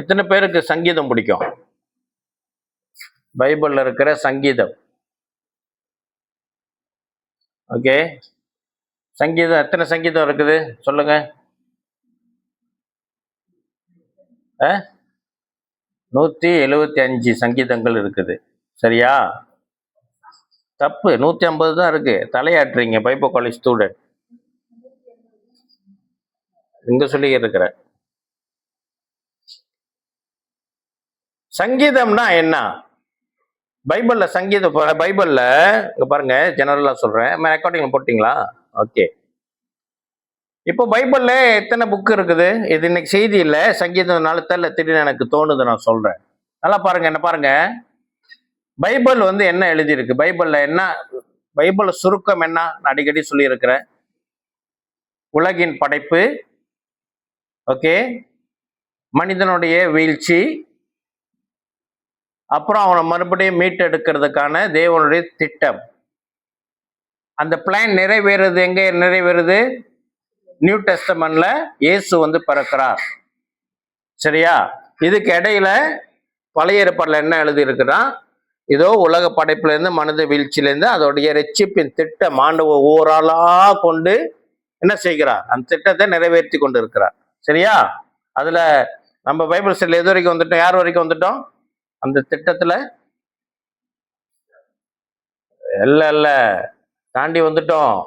எத்தனை பேருக்கு சங்கீதம் பிடிக்கும்? பைபிள்ல இருக்கிற சங்கீதம். ஓகே, சங்கீதம் எத்தனை சங்கீதம் இருக்குது சொல்லுங்க. 175 சங்கீதங்கள் இருக்குது. சரியா? தப்பு, 150 தான் இருக்கு. தலையாட்டுறீங்க பைபிள் காலேஜ் ஸ்டூடெண்ட். இங்க சொல்லி இருக்கிற சங்கீதம்னா என்ன? பைபிள்ல சங்கீதம், பைபிள்ல இங்க பாருங்க, ஜெனரலா சொல்றேன். ரெக்கார்டிங்ல போட்டீங்களா? ஓகே. இப்போ பைபிள்ல எத்தனை புக் இருக்குது? இது இன்னைக்கு செய்தி இல்ல, சங்கீதம்னால தெரியல, திடீர்னு எனக்கு தோணுது, நான் சொல்றேன். நல்லா பாருங்க, என்ன பாருங்க. பைபிள் வந்து என்ன எழுதி இருக்கு? பைபிள்ல என்ன? பைபிள் சுருக்கம் என்ன? நான் அடிக்கடி சொல்லி இருக்கிறேன். உலகின் படைப்பு, ஓகே, மனிதனுடைய வீழ்ச்சி, அப்புறம் அவனை மறுபடியும் மீட்டெடுக்கிறதுக்கான தேவனுடைய திட்டம். அந்த பிளான் நிறைவேறுது. எங்க நிறைவேறுது? நியூ டெஸ்டமென்ட்ல இயேசு வந்து பிறக்கிறார். சரியா? இதுக்கு இடையில பழைய ஏற்பாடுல என்ன எழுதி இருக்குன்னா, இதோ உலக படைப்புல இருந்து மனித வீழ்ச்சியிலேருந்து அதோடைய ரட்சிப்பின் திட்டம் ஆண்டவர் ஓராளா கொண்டு என்ன செய்கிறார்? அந்த திட்டத்தை நிறைவேற்றி கொண்டு இருக்கிறார். சரியா? அதுல நம்ம பைபிள் ஸ்டடியில் எது வரைக்கும் வந்துட்டோம்? யார் வரைக்கும் வந்துட்டோம்? அந்த திட்டத்துல இல்ல தாண்டி வந்துட்டோம்.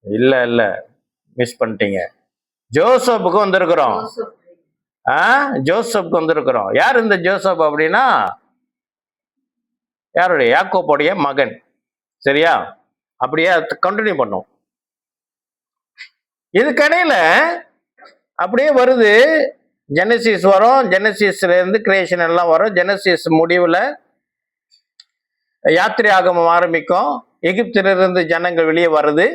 இல்ல மிஸ் பண்ணிட்டீங்க. ஜோசப்புக்கு வந்திருக்கிறோம். ஜோசப்புக்கு வந்திருக்கிறோம். யார் இந்த ஜோசப் அப்படின்னா? யாருடைய? யாக்கோபுடைய மகன். சரியா? அப்படியே கண்டினியூ பண்ணும். இதுக்கடையில அப்படியே வருது. ஜெனசிஸ் வரும், ஜெனசிஸ்ல இருந்து கிரியேஷன் எல்லாம் வரும். ஜெனசிஸ் முடிவுல யாத்திரை ஆகமம் ஆரம்பிக்கும். எகிப்திலிருந்து ஜனங்கள் வெளியே வருது.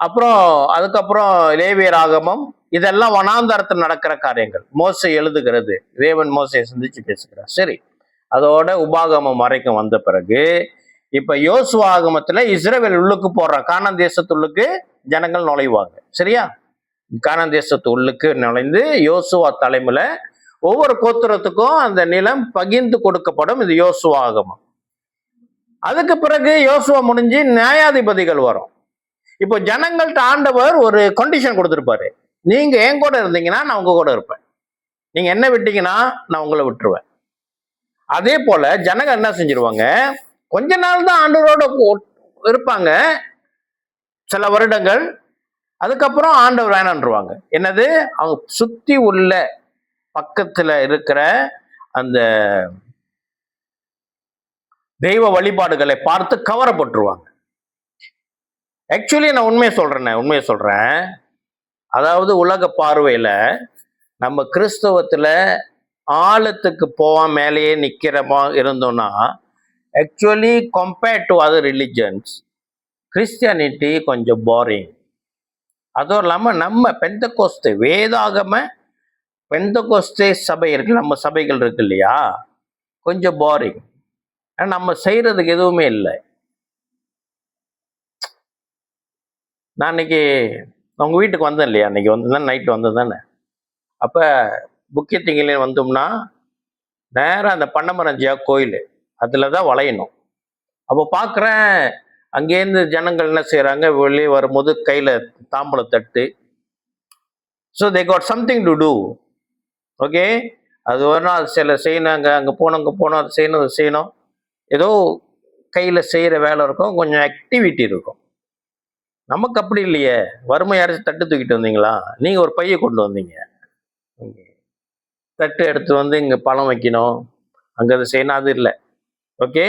அப்புறம் அதுக்கப்புறம் லேவியர் ஆகமம். இதெல்லாம் வனாந்தரத்தில் நடக்கிற காரியங்கள். மோசே எழுதுகிறது, தேவன் மோசையை சந்திச்சு பேசுகிறார். சரி, அதோட உபாகமம் வரைக்கும் வந்த பிறகு இப்ப யோசுவா ஆகமத்துல இஸ்ரவேல் உள்ளுக்கு போடுறான். கானான் தேசத்துள்ளுக்கு ஜனங்கள் நுழைவாங்க. சரியா? கானான் தேசத்து உள்ளுக்கு நுழைந்து யோசுவா தலைமையில ஒவ்வொரு கோத்திரத்துக்கும் அந்த நிலம் பகிர்ந்து கொடுக்கப்படும். இது யோசுவா ஆகமம். அதுக்கு பிறகு யோசுவா முடிஞ்சு நியாயாதிபதிகள் வரும். இப்போ ஜனங்கள்ட்ட ஆண்டவர் ஒரு கண்டிஷன் கொடுத்துருப்பாரு. நீங்க என் கூட இருந்தீங்கன்னா நான் உங்க கூட இருப்பேன், நீங்க என்ன விட்டீங்கன்னா நான் உங்களை விட்டுருவேன். அதே போல ஜனங்கள் என்ன செஞ்சிருவாங்க? கொஞ்ச நாள் தான் ஆண்டவரோட இருப்பாங்க, சில வருடங்கள். அதுக்கப்புறம் ஆண்டவர் வேணான்றுவாங்க. என்னது? அவங்க சுத்தி உள்ள பக்கத்துல இருக்கிற அந்த தெய்வ வழிபாடுகளை பார்த்து கவரப்பட்டுருவாங்க. ஆக்சுவலி நான் உண்மையை சொல்றேன். அதாவது உலக பார்வையில நம்ம கிறிஸ்தவத்துல ஆழத்துக்கு போவான் மேலேயே நிக்கிறமா இருந்தோம்னா, actually compared to other religions Christianity கொஞ்சம் போரிங். அதுவும் இல்லாம நம்ம பெந்தகோஸ்தே வேதாகம பெந்தகோஸ்தே சபை இருக்கு, நம்ம சபைகள் இருக்கு இல்லையா, கொஞ்சம் போரிங். நம்ம செய்யறதுக்கு எதுவுமே இல்லை. நான் இன்னைக்கு உங்க வீட்டுக்கு வந்தேன் இல்லையா, அன்னைக்கு வந்து நைட்டு வந்தது தானே. அப்ப புக்கியத்திங்களே வந்தோம்னா நேரம் அந்த பண்ணமரஞ்சியா கோயில் அதுலதான் வளையணும். அப்போ பாக்குறேன், அங்கேருந்து ஜனங்கள் என்ன செய்யறாங்க, வெளியே வரும்போது கையில தாம்பளை தட்டு. So they got something to do. Okay, அது வரணும், அது சில செய்யணும், அங்கே போனோம் அது செய்யணும். ஏதோ கையில செய்யற வேலை இருக்கும், கொஞ்சம் ஆக்டிவிட்டி இருக்கும். நமக்கு அப்படி இல்லையே. வறுமை யாராச்சும் தட்டு தூக்கிட்டு வந்தீங்களா? நீங்க ஒரு பைய கொண்டு வந்தீங்க, தட்டு எடுத்து வந்து இங்க பழம் வைக்கணும், அங்க அதை செய்யணும், அது இல்லை. ஓகே,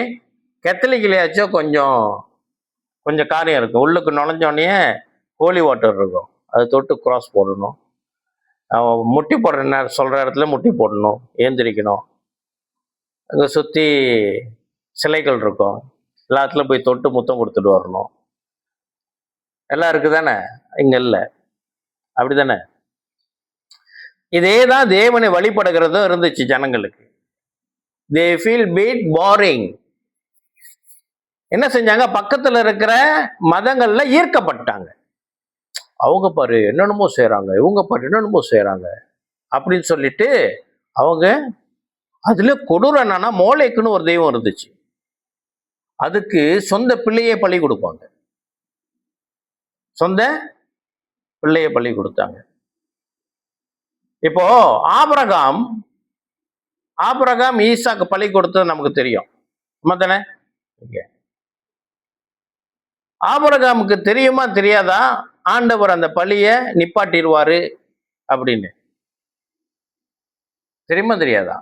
கத்தலிக்கிலேயாச்சும் கொஞ்சம் காரியம் இருக்கும். உள்ளுக்கு நுழைஞ்சோடனே ஹோலி வாட்டர் இருக்கும், அதை தொட்டு கிராஸ் போடணும். முட்டி போடுற சொல்ற இடத்துல முட்டி போடணும், ஏந்திரிக்கணும். அங்கே சுற்றி சிலைகள் இருக்கும், எல்லாத்துலையும் போய் தொட்டு முத்தம் கொடுத்துட்டு வரணும். எல்லாம் இருக்கு தானே? இங்க இல்லை, அப்படி தானே? இதே தான் தேவனை வழிபடுகிறதும் இருந்துச்சு ஜனங்களுக்கு. They feel bit boring. என்ன செஞ்சாங்க? பக்கத்துல இருக்கிற மதங்கள்ல ஈர்க்கப்பட்டாங்க. அவங்க பாரு என்னென்னமோ செய்றாங்க, இவங்க பாரு என்னென்னமோ செய்றாங்க அப்படின்னு சொல்லிட்டு அவங்க அதுல கொடூரம் என்னன்னா மோளேக்குன்னு ஒரு தெய்வம் இருந்துச்சு. அதுக்கு சொந்த பிள்ளையே பலி கொடுப்பாங்க. சொந்த பிள்ளையை பலி கொடுத்தாங்க. இப்போ ஆபிரகாம் ஆபிரகாம் ஈசாக்கு பலி கொடுத்தது நமக்கு தெரியும். தானே? ஆபிரகாமுக்கு தெரியுமா தெரியாதா ஆண்டவர் அந்த பலியை நிப்பாட்டிடுவாரு அப்படின்னு? தெரியுமா தெரியாதா?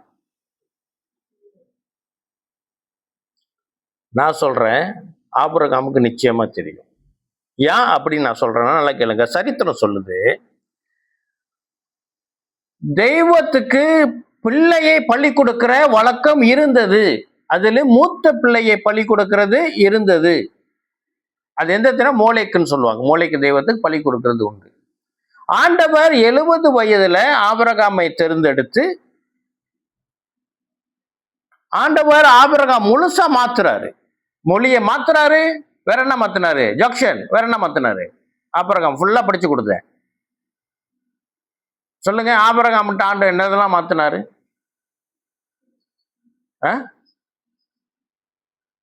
நான் சொல்றேன், ஆபிரகாமுக்கு நிச்சயமா தெரியும். ஏன் அப்படின்னு நான் சொல்றேன்னா நல்லா கேளுங்க. சரித்திரம் சொல்லுது, தெய்வத்துக்கு பிள்ளையை பலி கொடுக்கிற வழக்கம் இருந்தது. அதுல மூத்த பிள்ளையை பலி கொடுக்கிறது இருந்தது. அது எந்த தினம்? மோளேக்குன்னு சொல்லுவாங்க. மோளேக்கு தெய்வத்துக்கு பலி கொடுக்கிறது உண்டு. ஆண்டவர் 70 வயதுல ஆபிரகாமை தேர்ந்தெடுத்து ஆண்டவர் ஆபிரகாம் முழுசா மாத்துறாரு. மொழியை மாத்துறாரு. வேற என்ன மாத்தினாரு? ஜக்ஷன் வேற என்ன மாத்தினாரு? ஆபிரகாம் ஃபுல்லா படிச்சு கொடுத்தேன். சொல்லுங்க, ஆபிரகாம் ஆண்டு என்னதெல்லாம் மாத்தினாரு?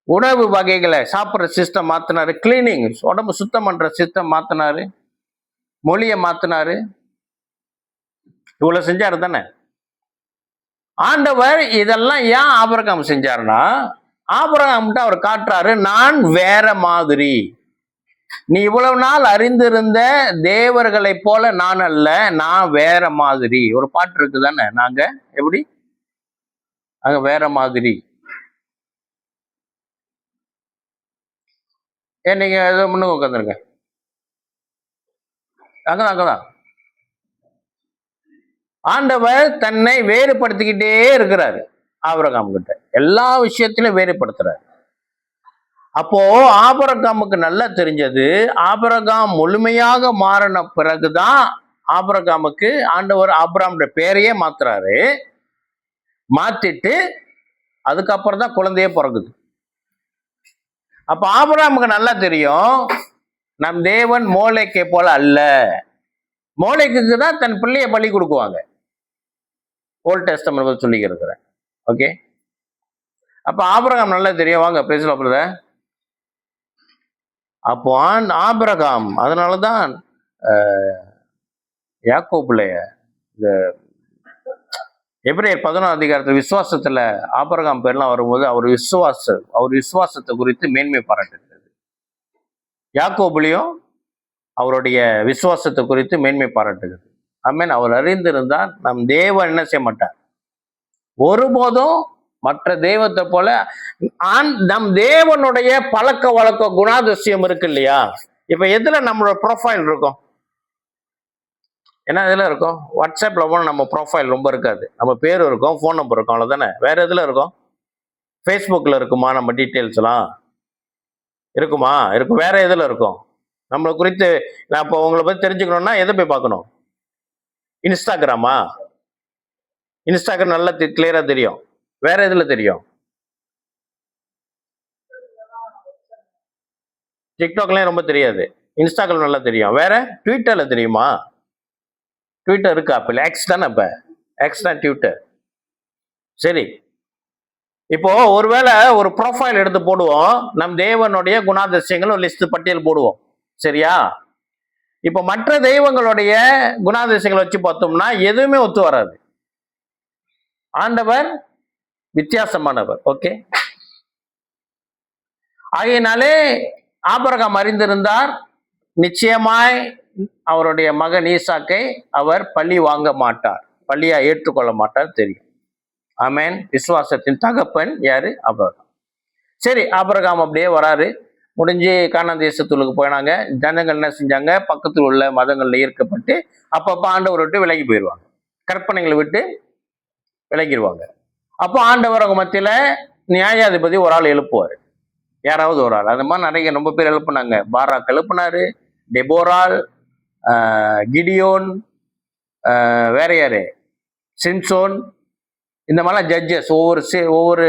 உணவு வகைகளை சாப்பிட்ற சிஸ்டம் மாத்தினாரு. கிளீனிங், உடம்பு சுத்தம் பண்ற சிஸ்டம் மாத்தினாரு. மொழியை மாத்தினாரு. இவ்வளவு செஞ்சாரு தானே ஆண்டவர். இதெல்லாம் ஏன் ஆபிரகாம் செஞ்சாருன்னா, ஆபிரகாம் அவர் காட்டுறாரு, நான் வேற மாதிரி. நீ இவ்வளவு நாள் அறிந்திருந்த தேவர்களை போல நான் அல்ல, நான் வேற மாதிரி. ஒரு பாட்டு இருக்கு தானே, நாங்க எப்படி அங்க வேற மாதிரி. ஏன் நீங்க ஏதோ முன்னுக்கு உட்காந்துருங்க. அங்கதான் ஆண்டவர் தன்னை வேறுபடுத்திக்கிட்டே இருக்கிறாரு. ஆபிரகாம் கிட்ட எல்லா விஷயத்திலும் வேறுபடுத்துறாரு. அப்போ ஆபிரகாமுக்கு நல்லா தெரிஞ்சது, ஆபிரகாம் முழுமையாக மாறின பிறகுதான் ஆபிரகாமுக்கு ஆண்டவர் ஆபிரகாமுடைய பேரையே மாத்துறாரு. மாத்திட்டு அதுக்கப்புறம் தான் குழந்தையே பிறகுது. அப்ப ஆபிரகாமுக்கு நல்லா தெரியும், நம் தேவன் மோளேக்கை போல அல்ல. மோளேக்கு தான் தன் பிள்ளையை பலி கொடுக்குவாங்க. ஓல்ட் டெஸ்டமென்ட் சொல்லி இருக்கிறேன். ஓகே, அப்ப ஆபிரகாம் நல்லா தெரியும். வாங்க பேசல. அப்போ ஆபிரகாம் அதனாலதான் யாக்கோபுலைய இந்த எபிரேயர் 11 அதிகாரத்தில் விசுவாசத்துல ஆபிரகாம் பேர்லாம் வரும்போது அவர் விசுவாசத்தை குறித்து மேன்மை பாராட்டுகிறது. யாக்கோபுலையும் அவருடைய விசுவாசத்தை குறித்து மேன்மை பாராட்டுகிறது. ஆமென். அவர் அறிந்திருந்தால் நம் தேவன் என்ன செய்ய மாட்டார்? ஒருபோதும் மற்ற தெய்வத்தை போல நம் தேவனுடைய பழக்க வழக்க குணாதிசயம் இருக்கு இல்லையா? இப்ப எதுல நம்மளோட ப்ரொஃபைல் இருக்கும்? என்ன இதுல இருக்கும்? வாட்ஸ்அப்ல போன நம்ம ப்ரொஃபைல் ரொம்ப இருக்காது. நம்ம பேர் இருக்கும், ஃபோன் நம்பர் இருக்கும், அவ்வளவுதானே. வேற எதுல இருக்கும்? ஃபேஸ்புக்ல இருக்குமா நம்ம டீட்டெயில்ஸ் எல்லாம்? இருக்குமா? இருக்கும். வேற எதுல இருக்கும்? நம்மளை குறித்து நான் இப்போ உங்களை பத்தி தெரிஞ்சுக்கணும்னா எதை போய் பார்க்கணும்? இன்ஸ்டாகிராமா? இன்ஸ்டாகிராம் நல்லா கிளியரா தெரியும். வேற எதுல தெரியும்? டிக்டாக்லயும் ரொம்ப தெரியாது. இன்ஸ்டாகிராம் நல்லா தெரியும். வேற ட்விட்டர்ல தெரியுமா? ட்விட்டர் இருக்கா? அப்ப எக்ஸ் தானே. இப்ப எக்ஸ் தான் ட்விட்டர். சரி, இப்போ ஒருவேளை ஒரு ப்ரொஃபைல் எடுத்து போடுவோம், நம் தேவனுடைய குணாதிசயங்கள் ஒரு லிஸ்ட் பட்டியல் போடுவோம். சரியா? இப்ப மற்ற தெய்வங்களுடைய குணாதிசயங்களை வச்சு பார்த்தோம்னா எதுவுமே ஒத்து வராது. ஆண்டவர் வித்தியாசமானவர். ஓகே, ஆகையினாலே ஆபிரகாம் அறிந்திருந்தார், நிச்சயமாய் அவருடைய மகன் ஈசாக்கை அவர் பழி வாங்க மாட்டார், பழியா ஏற்றுக்கொள்ள மாட்டார். தெரியும். ஆமென். விசுவாசத்தின் தகப்பன் யாரு? ஆபிரகாம். சரி, ஆபிரகாம் அப்படியே வராரு. முடிஞ்சு கானான் தேசத்துக்கு போயினாங்க. ஜனங்கள் என்ன செஞ்சாங்க? பக்கத்தில் உள்ள மதங்கள்ல ஈர்க்கப்பட்டு அப்பப்ப ஆண்டவரை விட்டு விலகி போயிடுவாங்க. கற்பனைகளை விட்டு விலகிடுவாங்க. அப்போ ஆண்டவர் அவங்க மத்தியில நியாயாதிபதி ஒரு ஆள் எழுப்புவார். யாராவது ஒரு ஆள். அந்த மாதிரி நிறைய ரொம்ப பேர் எழுப்புனாங்க. பாராக் எழுப்புனாரு, டெபோரால், கிடியோன், வேற யாரு, சிம்சோன், இந்த மாதிரிலாம் ஜட்ஜஸ் ஒவ்வொரு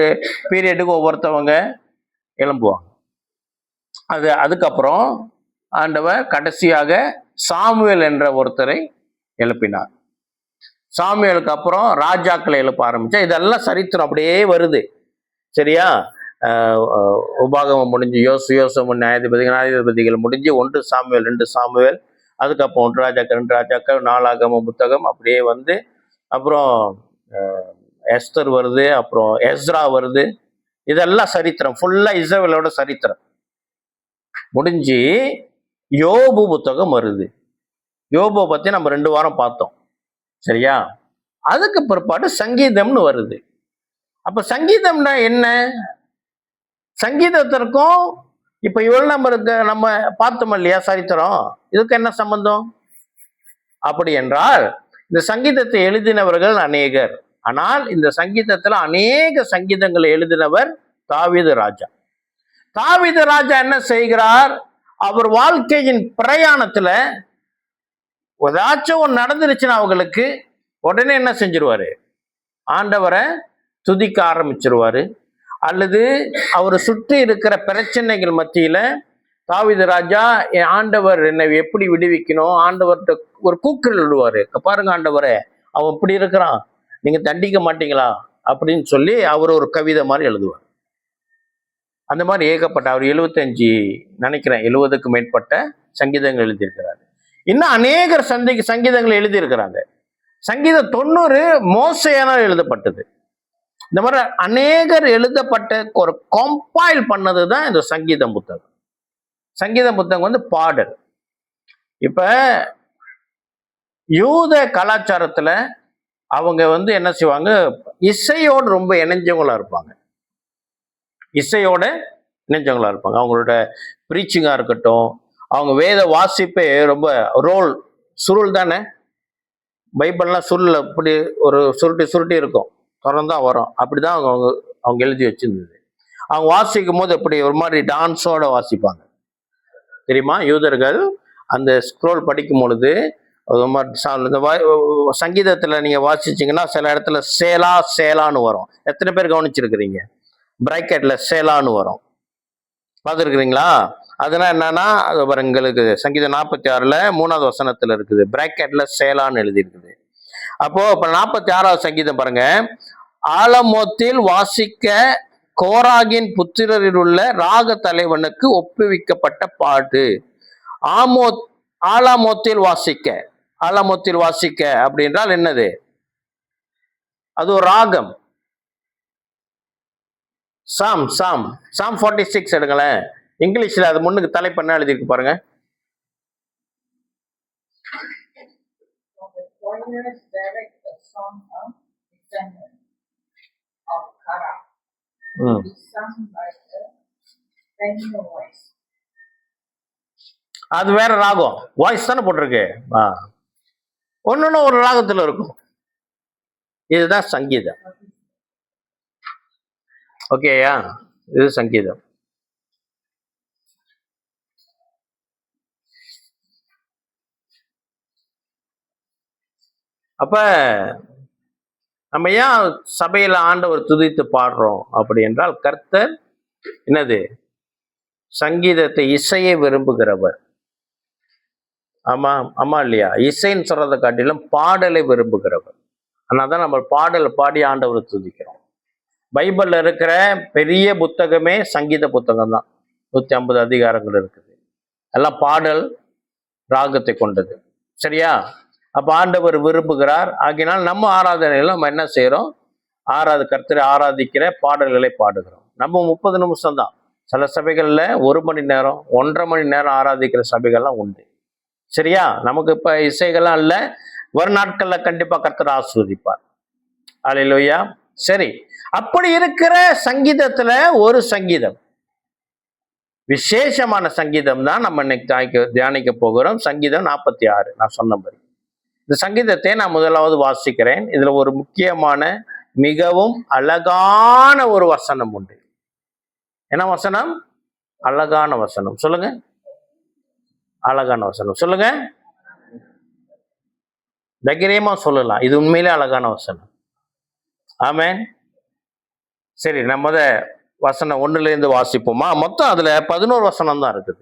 பீரியடுக்கு ஒவ்வொருத்தவங்க எழும்புவாங்க. அதுக்கப்புறம் ஆண்டவர் கடைசியாக சாமுவேல் என்ற ஒருத்தரை எழுப்பினார். சாமுவேலுக்கு அப்புறம் ராஜாக்களை எழுப்ப ஆரம்பிச்சா. இதெல்லாம் சரித்திரம் அப்படியே வருது. சரியா? உபாகமம் முடிஞ்சு யோசுவம் நியாயாதிபதிகள் முடிஞ்சு 1 சாமுவேல் 2 சாமுவேல், அதுக்கப்புறம் 1 ராஜாக்கள் 2 ராஜாக்கள், 4 புத்தகம் அப்படியே வந்து அப்புறம் எஸ்தர் வருது, அப்புறம் எஸ்ரா வருது. இதெல்லாம் சரித்திரம், ஃபுல்லா இஸ்ரவேலோட சரித்திரம் முடிஞ்சு யோபு புத்தகம் வருது. யோபை பத்தி நம்ம 2 வாரம் பார்த்தோம். சரியா? அதுக்கு பிற்பாடு சங்கீதம்னு வருது. அப்ப சங்கீதம்னா என்ன? சங்கீதத்திற்கும் இப்ப இவ்வளவு நம்ம பார்த்தோம் இல்லையா சரித்திரம், இதுக்கு என்ன சம்பந்தம்? அப்படி என்றால் இந்த சங்கீதத்தை எழுதினவர்கள் அநேகர். ஆனால் இந்த சங்கீதத்துல அநேக சங்கீதங்களை எழுதினவர் தாவீது ராஜா. தாவீது ராஜா என்ன செய்கிறார்? அவர் வாழ்க்கையின் பிரயாணத்துல ஏதாச்சும் ஒன்று நடந்துருச்சுன்னா அவங்களுக்கு உடனே என்ன செஞ்சிருவாரு? ஆண்டவரை துதிக்க ஆரம்பிச்சிருவாரு. அல்லது அவர் சுற்றி இருக்கிற பிரச்சனைகள் மத்தியில தாவீது ராஜா ஆண்டவர் என்னை எப்படி விடுவிக்கணும், ஆண்டவர்கிட்ட ஒரு கூக்குரல் விடுவாரு. பாருங்க ஆண்டவரே, அவன் இப்படி இருக்கிறான், நீங்க தண்டிக்க மாட்டீங்களா அப்படின்னு சொல்லி அவர் ஒரு கவிதை மாதிரி எழுதுவார். அந்த மாதிரி ஏகப்பட்ட அவர் 75 நினைக்கிறேன் 70க்கு மேற்பட்ட சங்கீதங்கள் எழுதியிருக்கிறாரு. இன்னும் அநேகர் சங்கீதங்கள் எழுதியிருக்கிறாங்க. சங்கீதம் 90 மோசேயானால் எழுதப்பட்டது. இந்த மாதிரி அநேகர் எழுதப்பட்ட ஒரு கம்பைல் பண்ணதுதான் இந்த சங்கீதம் புத்தகம். சங்கீத புத்தகம் வந்து பாடல். இப்ப யூத கலாச்சாரத்துல அவங்க வந்து என்ன செய்வாங்க? இசையோடு ரொம்ப இணைஞ்சவங்களா இருப்பாங்க. இசையோட இணைஞ்சவங்களா இருப்பாங்க. அவங்களோட பிரீச்சிங்கா இருக்கட்டும், அவங்க வேத வாசிப்பே ரொம்ப ரோல் சுருள் தானே. பைபிள்லாம் சுருள் அப்படி ஒரு சுருட்டி இருக்கும், தொடர்ந்தான் வரும். அப்படிதான் அவங்க எழுதி வச்சிருந்தது. அவங்க வாசிக்கும் போது எப்படி ஒரு மாதிரி டான்ஸோட வாசிப்பாங்க தெரியுமா? யூதர்கள் அந்த ஸ்க்ரோல் படிக்கும் பொழுது சங்கீதத்துல நீங்க வாசிச்சீங்கன்னா சில இடத்துல சேலா சேலான்னு வரும். எத்தனை பேர் கவனிச்சிருக்கிறீங்க? பிராக்கெட்ல சேலான்னு வரும், பார்த்துருக்கிறீங்களா? அதெல்லாம் என்னன்னா, அது எங்களுக்கு சங்கீதம் 46ல 3வது வசனத்துல இருக்குது, பிராக்கெட்ல சேலான்னு எழுதி இருக்குது. அப்போ இப்ப 46வது சங்கீதம் பாருங்க. ஆலமோத்தில் வாசிக்க கோராகின் புத்திரரில் உள்ள ராக தலைவனுக்கு ஒப்புவிக்கப்பட்ட பாட்டு. ஆலாமோத்தில் வாசிக்க, ஆலாமோத்தில் வாசிக்க அப்படின்றால் என்னது? அது ஒரு ராகம். சாம் 46 எடுங்களேன். இங்கிலீஷ்ல அது முன்னுக்கு தலைப்பு என்ன எழுதிருக்கு பாருங்க. அது வேற ராகம், வாய்ஸ் தானே போட்டிருக்கு. ஒன்னொன்னு ஒரு ராகத்துல இருக்கும். இதுதான் சங்கீதம். ஓகேயா? இது சங்கீதம். அப்ப நம்ம ஏன் சபையில ஆண்டவர் துதித்து பாடுறோம் அப்படி என்றால், கர்த்தர் என்னது? சங்கீதத்தை, இசையை விரும்புகிறவர். ஆமா இல்லையா? இசைன்னு சொல்றதை காட்டிலும் பாடலை விரும்புகிறவர். அதனால்தான் நம்ம பாடல் பாடி ஆண்டவரை துதிக்கிறோம். பைபிள்ல இருக்கிற பெரிய புத்தகமே சங்கீத புத்தகம் தான். 150 அதிகாரங்கள் இருக்குது. எல்லாம் பாடல் ராகத்தை கொண்டது. சரியா? அப்ப ஆண்டவர் விரும்புகிறார். ஆகினால் நம்ம ஆராதனையில நம்ம என்ன செய்யறோம்? கர்த்தரை ஆராதிக்கிற பாடல்களை பாடுகிறோம். நம்ம 30 நிமிஷம் தான். சில சபைகள்ல 1 மணி நேரம் 1.5 மணி நேரம் ஆராதிக்கிற சபைகள்லாம் உண்டு. சரியா? நமக்கு இப்ப இசைகள்லாம் இல்ல. ஒரு நாட்கள்ல கண்டிப்பா கர்த்தர் ஆசீர்வதிப்பார். அல்லேலூயா. சரி, அப்படி இருக்கிற சங்கீதத்துல ஒரு சங்கீதம், விசேஷமான சங்கீதம் தான் நம்ம இன்னைக்கு தியானிக்க போகிறோம். சங்கீதம் 46. நான் சொன்னபடி இந்த சங்கீதத்தை நான் முதலாவது வாசிக்கிறேன். இதுல ஒரு முக்கியமான மிகவும் அழகான ஒரு வசனம் உண்டு. என்ன வசனம்? அழகான வசனம். சொல்லுங்க. அழகான வசனம் சொல்லுங்க. தைரியமா சொல்லலாம், இது உண்மையிலே அழகான வசனம். ஆமென். சரி, நம்ம வசனம் 1ல இருந்து வாசிப்போமா? மொத்தம் அதுல 11 வசனம் தான் இருக்குது.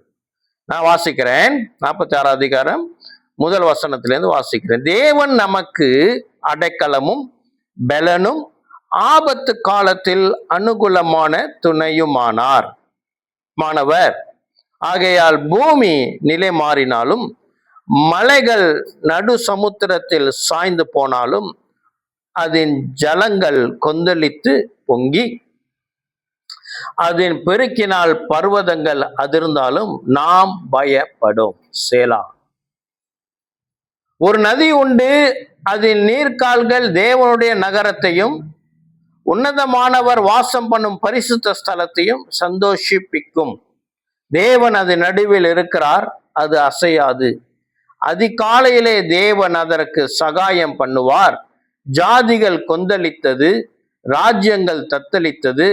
நான் வாசிக்கிறேன். 46 அதிகாரம் முதல் வசனத்திலிருந்து வாசிக்கிறேன். தேவன் நமக்கு அடைக்கலமும் பலனும் ஆபத்து காலத்தில் அனுகூலமான துணையுமானார். மாணவர், ஆகையால் பூமி நிலை மாறினாலும் மலைகள் நடு சமுத்திரத்தில் சாய்ந்து போனாலும் அதன் ஜலங்கள் கொந்தளித்து பொங்கி அதன் பெருக்கினால் பர்வதங்கள் அதிர்ந்தாலும் நாம் பயப்படும். சேலா. ஒரு நதி உண்டு, அதன் நீர்க்கால்கள் தேவனுடைய நகரத்தையும் உன்னதமானவர் வாசம் பண்ணும் பரிசுத்த ஸ்தலத்தையும் சந்தோஷிப்பிக்கும். தேவன் அது நடுவில் இருக்கிறார், அது அசையாது. அதிகாலையிலே தேவன் அதற்கு சகாயம் பண்ணுவார். ஜாதிகள் கொந்தளித்தது, ராஜ்யங்கள் தத்தளித்தது.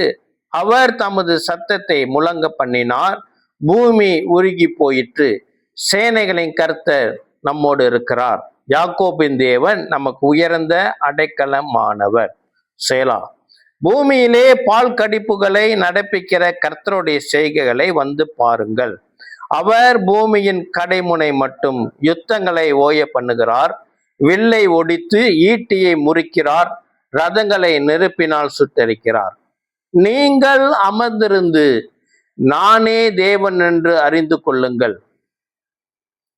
அவர் தமது சத்தத்தை முழங்க பண்ணினார். பூமி உருகி போயிற்று. சேனைகளின் கர்த்தர் நம்மோடு இருக்கிறார். யாக்கோபின் தேவன் நமக்கு உயர்ந்த அடைக்கலமானவர். சேலா. பூமியிலே பால் கடிப்புகளை நடப்பிக்கிற கர்த்தருடைய செய்கைகளை வந்து பாருங்கள். அவர் பூமியின் கடைமுனை மட்டும் யுத்தங்களை ஓய பண்ணுகிறார். வில்லை ஒடித்து ஈட்டியை முறிக்கிறார். ரதங்களை நெருப்பினால் சுட்டரிக்கிறார். நீங்கள் அமர்ந்திருந்து நானே தேவன் என்று அறிந்து கொள்ளுங்கள்.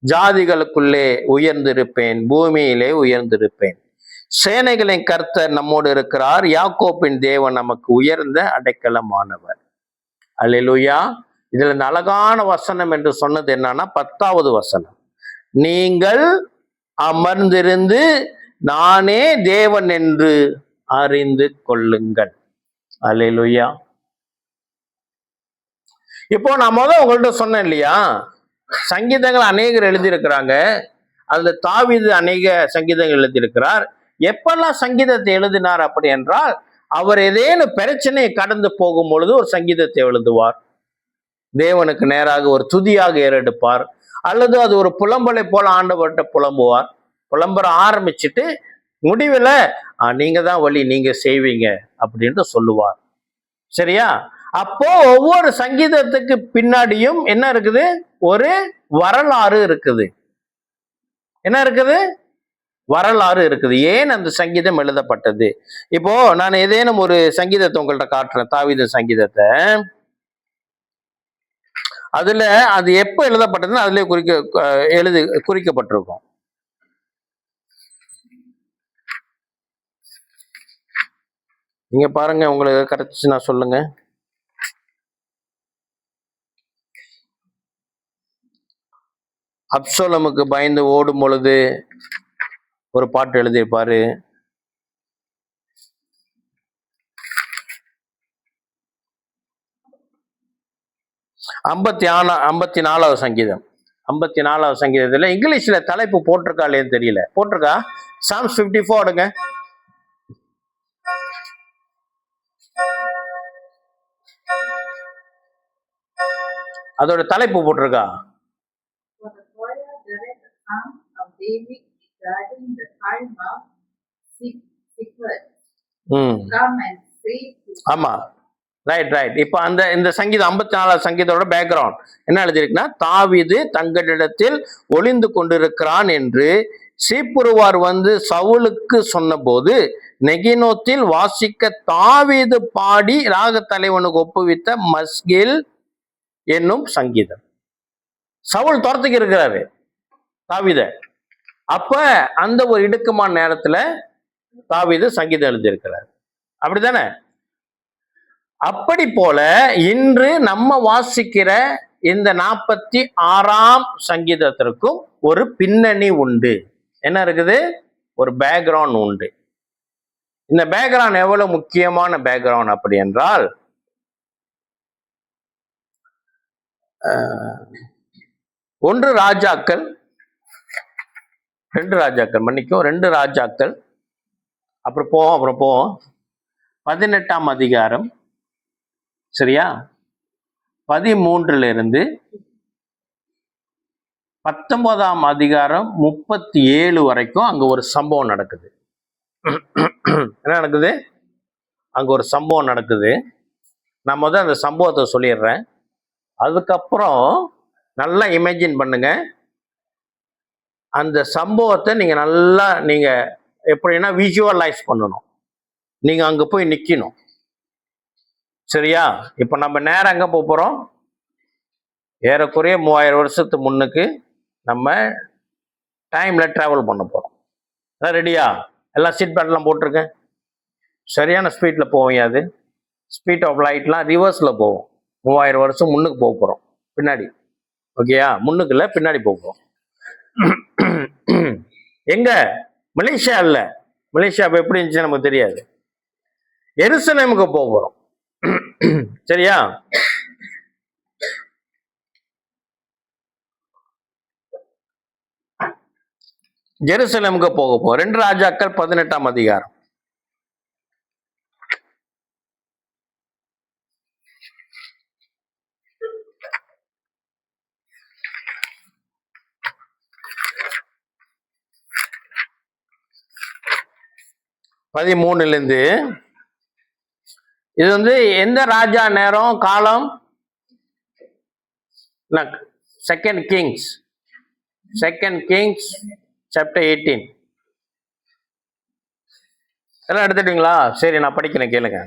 ஜாதிகளுக்குள்ளே உயர்ந்திருப்பேன், பூமியிலே உயர்ந்திருப்பேன். சேனைகளின் கர்த்தர் நம்மோடு இருக்கிறார். யாக்கோப்பின் தேவன் நமக்கு உயர்ந்த அடைக்கலமானவர். அல்லேலூயா. இதுல இந்த அழகான வசனம் என்று சொன்னது என்னன்னா 10வது வசனம். நீங்கள் அமர்ந்திருந்து நானே தேவன் என்று அறிந்து கொள்ளுங்கள். அல்லேலூயா. இப்போ நான் உங்கள்கிட்ட சொன்னேன் இல்லையா, சங்கீதங்கள் அநேகர் எழுதியிருக்கிறாங்க. அதுல தாவீது அநேக சங்கீதங்கள் எழுதியிருக்கிறார். எப்பெல்லாம் சங்கீதத்தை எழுதினார் அப்படி என்றால், அவர் ஏதேனும் பிரச்சனையை கடந்து போகும் பொழுது ஒரு சங்கீதத்தை எழுதுவார். தேவனுக்கு நேராக ஒரு துதியாக ஏறெடுப்பார், அல்லது அது ஒரு புலம்பலை போல ஆண்டவர்கிட்ட புலம்புவார். புலம்புற ஆரம்பிச்சுட்டு முடிவில் நீங்க தான் வழி, நீங்க செய்வீங்க அப்படின்ட்டு சொல்லுவார். சரியா? அப்போ ஒவ்வொரு சங்கீதத்துக்கு பின்னாடியும் என்ன இருக்குது? ஒரு வரலாறு இருக்குது. என்ன இருக்குது? வரலாறு இருக்குது. ஏன் அந்த சங்கீதம் எழுதப்பட்டது? இப்போ நான் ஏதேனும் ஒரு சங்கீதத்தை உங்கள்கிட்ட காட்டுறேன், தாவீது சங்கீதத்தை. அதுல அது எப்ப எழுதப்பட்டதுன்னு அதுல குறிக்கப்பட்டிருக்கும். நீங்க பாருங்க, உங்களுக்கு கிடைச்சுன்னா சொல்லுங்க. அப்சலோமுக்கு பயந்து ஓடும் பொழுது ஒரு பாட்டு எழுதியிருப்பாரு. ஐம்பத்தி 54வது சங்கீதம். 54வது சங்கீதத்துல இங்கிலீஷ்ல தலைப்பு போட்டிருக்கா இல்லையான்னு தெரியல. போட்டிருக்கா? சாம்ஸ் 54 எடுங்க. அதோட தலைப்பு போட்டிருக்கா? ஆமா, ரைட் ரைட். இப்ப இந்த சங்கீதம் 54வது சங்கீதத்தோட பேக்ரவுண்ட் என்ன எழுதிருக்குன்னா, தாவீது தங்களிடத்தில் ஒளிந்து கொண்டிருக்கிறான் என்று சீப்புருவார் வந்து சவுலுக்கு சொன்ன போது நெகினோத்தில் வாசிக்க தாவீது பாடி ராக தலைவனுக்கு ஒப்புவித்த மஸ்கில் என்னும் சங்கீதம். சவுல் துரத்துக்கு இருக்கிறாரு தாவீத. அப்ப அந்த ஒரு இடுக்கமான நேரத்துல தாவீது சங்கீதம் எழுதியிருக்கிறார். அப்படித்தானே? அப்படி போல இன்று நம்ம வாசிக்கிற இந்த 46ஆம் சங்கீதத்திற்கும் ஒரு பின்னணி உண்டு. என்ன இருக்குது? ஒரு பேக்ரவுண்ட் உண்டு. இந்த பேக்ரவுண்ட் எவ்வளவு முக்கியமான பேக்ரவுண்ட் அப்படி என்றால், 1 ராஜாக்கள் 2 ராஜாக்கள் மன்னிக்கும் 2 ராஜாக்கள் அப்புறம் போவோம் 18ஆம் அதிகாரம். சரியா? 13 19ஆம் அதிகாரம் 37 வரைக்கும் அங்க ஒரு சம்பவம் நடக்குது. என்ன நடக்குது? அங்க ஒரு சம்பவம் நடக்குது. நான் முதல்ல அந்த சம்பவத்தை சொல்லிடுறேன். அதுக்கப்புறம் நல்லா இமேஜின் பண்ணுங்க. அந்த சம்பவத்தை நீங்க எப்படின்னா விஷுவலைஸ் பண்ணணும். நீங்க அங்க போய் நிக்கணும். சரியா? இப்ப நம்ம நேரம் எங்க போறோம்? ஏறக்குறைய 3000 வருஷத்துக்கு முன்னுக்கு நம்ம டைம்ல டிராவல் பண்ண போறோம். ரெடியா? எல்லாம் சீட் பெல்ட்லாம் போட்டிருக்கேன். சரியான ஸ்பீட்ல போவோம். அது ஸ்பீட் ஆஃப் லைட்லாம் ரிவர்ஸ்ல போவோம். 3000 வருஷம் முன்னுக்கு போக போறோம். பின்னாடி. ஓகேயா? முன்னுக்கு இல்ல, பின்னாடி போவோம். எங்க? மலேசியா இல்ல. மலேசியா எப்படி இருந்துச்சு நமக்கு தெரியாது. எருசலேமுக்கு போக போறோம். சரியா? ஜெருசலேமுக்கு போக போறோம். 2 ராஜாக்கள் 18ஆம் அதிகாரம். பதிமூணுலேருந்து. இது எந்த ராஜா நேரம் காலம்? Second Kings chapter 18. எல்லாம் எடுத்துட்டீங்களா? சரி, நான் படிக்கிறேன், கேளுங்க.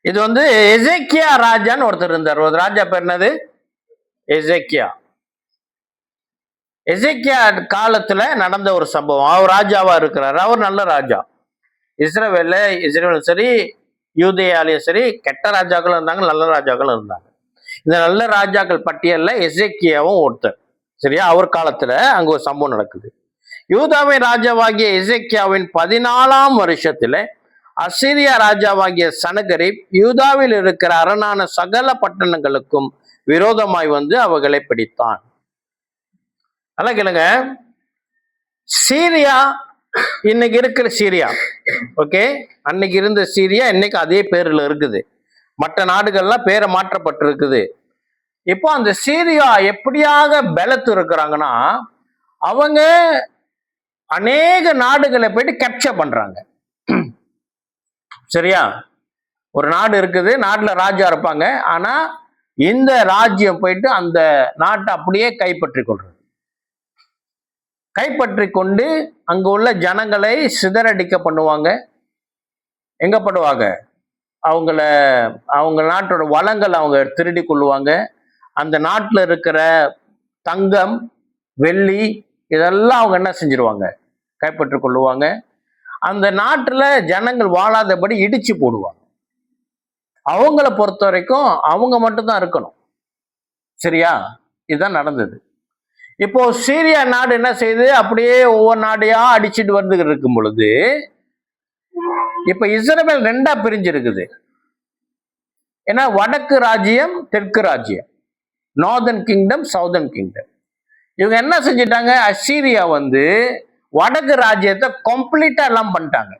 இது எசேக்கியா ராஜான்னு ஒருத்தர் இருந்தார். ஒரு ராஜா பேர் என்னது? எசேக்கியா. எசேக்கியா காலத்துல நடந்த ஒரு சம்பவம். அவர் ராஜாவா இருக்கிறார். அவர் நல்ல ராஜா. இஸ்ரேலும் சரி, யூதேயாலையும் சரி, கெட்ட ராஜாக்களும் இருந்தாங்க, நல்ல ராஜாக்களும் இருந்தாங்க. இந்த நல்ல ராஜாக்கள் பட்டியல்ல எசேக்கியாவும் ஒருத்தர். சரியா? அவர் காலத்துல அங்க ஒரு சம்பவம் நடக்குது. யூதாவின் ராஜாவாகிய எசேக்கியாவின் 14ஆம் வருஷத்துல அசீரியா ராஜாவாகிய சனகரிப் யூதாவில் இருக்கிற அரணான சகல பட்டணங்களுக்கும் விரோதமாய் அவர்களை பிடித்தான். நல்லா கேளுங்க. சீரியா இன்னைக்கு இருக்கிற சீரியா, ஓகே, அன்னைக்கு இருந்த சீரியா இன்னைக்கு அதே பேர்ல இருக்குது. மற்ற நாடுகள்லாம் பேரை மாற்றப்பட்டிருக்குது. இப்போ அந்த சீரியா எப்படியாக பலத்து இருக்கிறாங்கன்னா, அவங்க அநேக நாடுகளை போயிட்டு கேப்சர் பண்றாங்க. சரியா? ஒரு நாடு இருக்குது, நாட்டுல ராஜா இருப்பாங்க. ஆனா இந்த ராஜ்யம் போயிட்டு அந்த நாட்டை அப்படியே கைப்பற்றி கொள்றது. கைப்பற்றி கொண்டு அங்க உள்ள ஜனங்களை சிதறடிக்க பண்ணுவாங்க. எங்க பண்ணுவாங்க? அவங்க நாட்டோட வளங்கள் அவங்க திருடி கொள்ளுவாங்க. அந்த நாட்டில் இருக்கிற தங்கம், வெள்ளி இதெல்லாம் அவங்க என்ன செஞ்சிருவாங்க? கைப்பற்றி கொள்ளுவாங்க. அந்த நாட்டுல ஜனங்கள் வாழாதபடி இடிச்சு போடுவாங்க. அவங்கள பொறுத்த வரைக்கும் அவங்க மட்டும்தான் இருக்கணும். சரியா? இதுதான் நடந்தது. இப்போ சீரியா நாடு என்ன செய்யுது? அப்படியே ஒவ்வொரு நாடையா அடிச்சுட்டு வந்து இருக்கும் பொழுது இப்ப இஸ்ரவேல் 2ஆ பிரிஞ்சிருக்குது. ஏன்னா வடக்கு ராஜ்யம், தெற்கு ராஜ்யம், நார்தர்ன் கிங்டம், சவுதர்ன் கிங்டம். இவங்க என்ன செஞ்சிட்டாங்க? அசீரியா வடக்கு ராஜ்யத்தை கம்ப்ளீட்டா எல்லாம் பண்ணிட்டாங்க.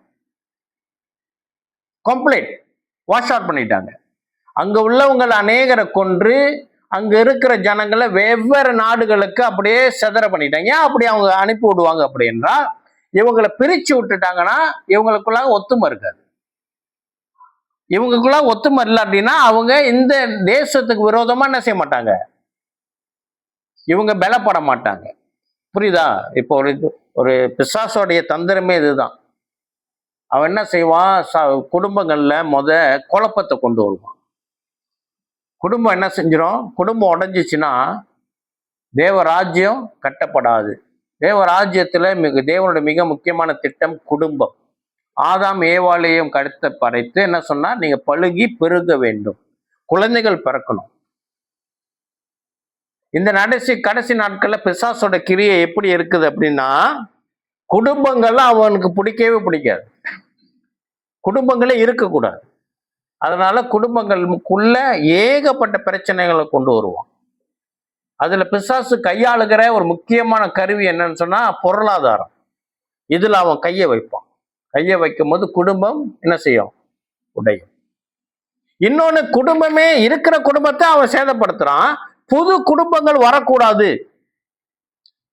கம்ப்ளீட் வாஷ் அவுட் பண்ணிட்டாங்க. அங்க உள்ளவங்களை அநேகரை கொன்று அங்க இருக்கிற ஜனங்களை வெவ்வேறு நாடுகளுக்கு அப்படியே செதற பண்ணிட்டாங்க. ஏன் அப்படி அவங்க அனுப்பி விடுவாங்க அப்படின்னா, இவங்களை பிரிச்சு விட்டுட்டாங்கன்னா இவங்களுக்குள்ள ஒத்துமை இருக்காது. இவங்களுக்குள்ள ஒத்துமை இல்லை அப்படின்னா அவங்க இந்த தேசத்துக்கு விரோதமா என்ன செய்ய மாட்டாங்க? இவங்க பலப்பட மாட்டாங்க. புரியுதா? இப்போ ஒரு பிசாசோடைய தந்திரமே இதுதான். அவன் என்ன செய்வான்? குடும்பங்கள்ல குழப்பத்தை கொண்டு வருவான். குடும்பம் என்ன செஞ்சிடும்? குடும்பம் உடைஞ்சிச்சுன்னா தேவராஜ்யம் கட்டப்படாது. தேவராஜ்யத்துல தேவனுடைய மிக முக்கியமான திட்டம் குடும்பம். ஆதாம் ஏவாளையும் கழுத்தை பறைத்து என்ன சொன்னா, நீங்க பழுகி பெருக வேண்டும், குழந்தைகள் பிறக்கணும். இந்த கடைசி நாட்கள்ல பிசாசோட கிரியை எப்படி இருக்குது அப்படின்னா, குடும்பங்கள்லாம் அவனுக்கு பிடிக்கவே பிடிக்காது. குடும்பங்களே இருக்கக்கூடாது. அதனால குடும்பங்களுக்குள்ள ஏகப்பட்ட பிரச்சனைகளை கொண்டு வருவான். அதுல பிசாசு கையாளுகிற ஒரு முக்கியமான கருவி என்னன்னு சொன்னா பொருளாதாரம். இதுல அவன் கையை வைப்பான். கையை வைக்கும் போது குடும்பம் என்ன செய்யும்? உடையும். இன்னொன்னு, குடும்பமே இருக்கிற குடும்பத்தை அவன் சேதப்படுத்துறான். புது குடும்பங்கள் வரக்கூடாது.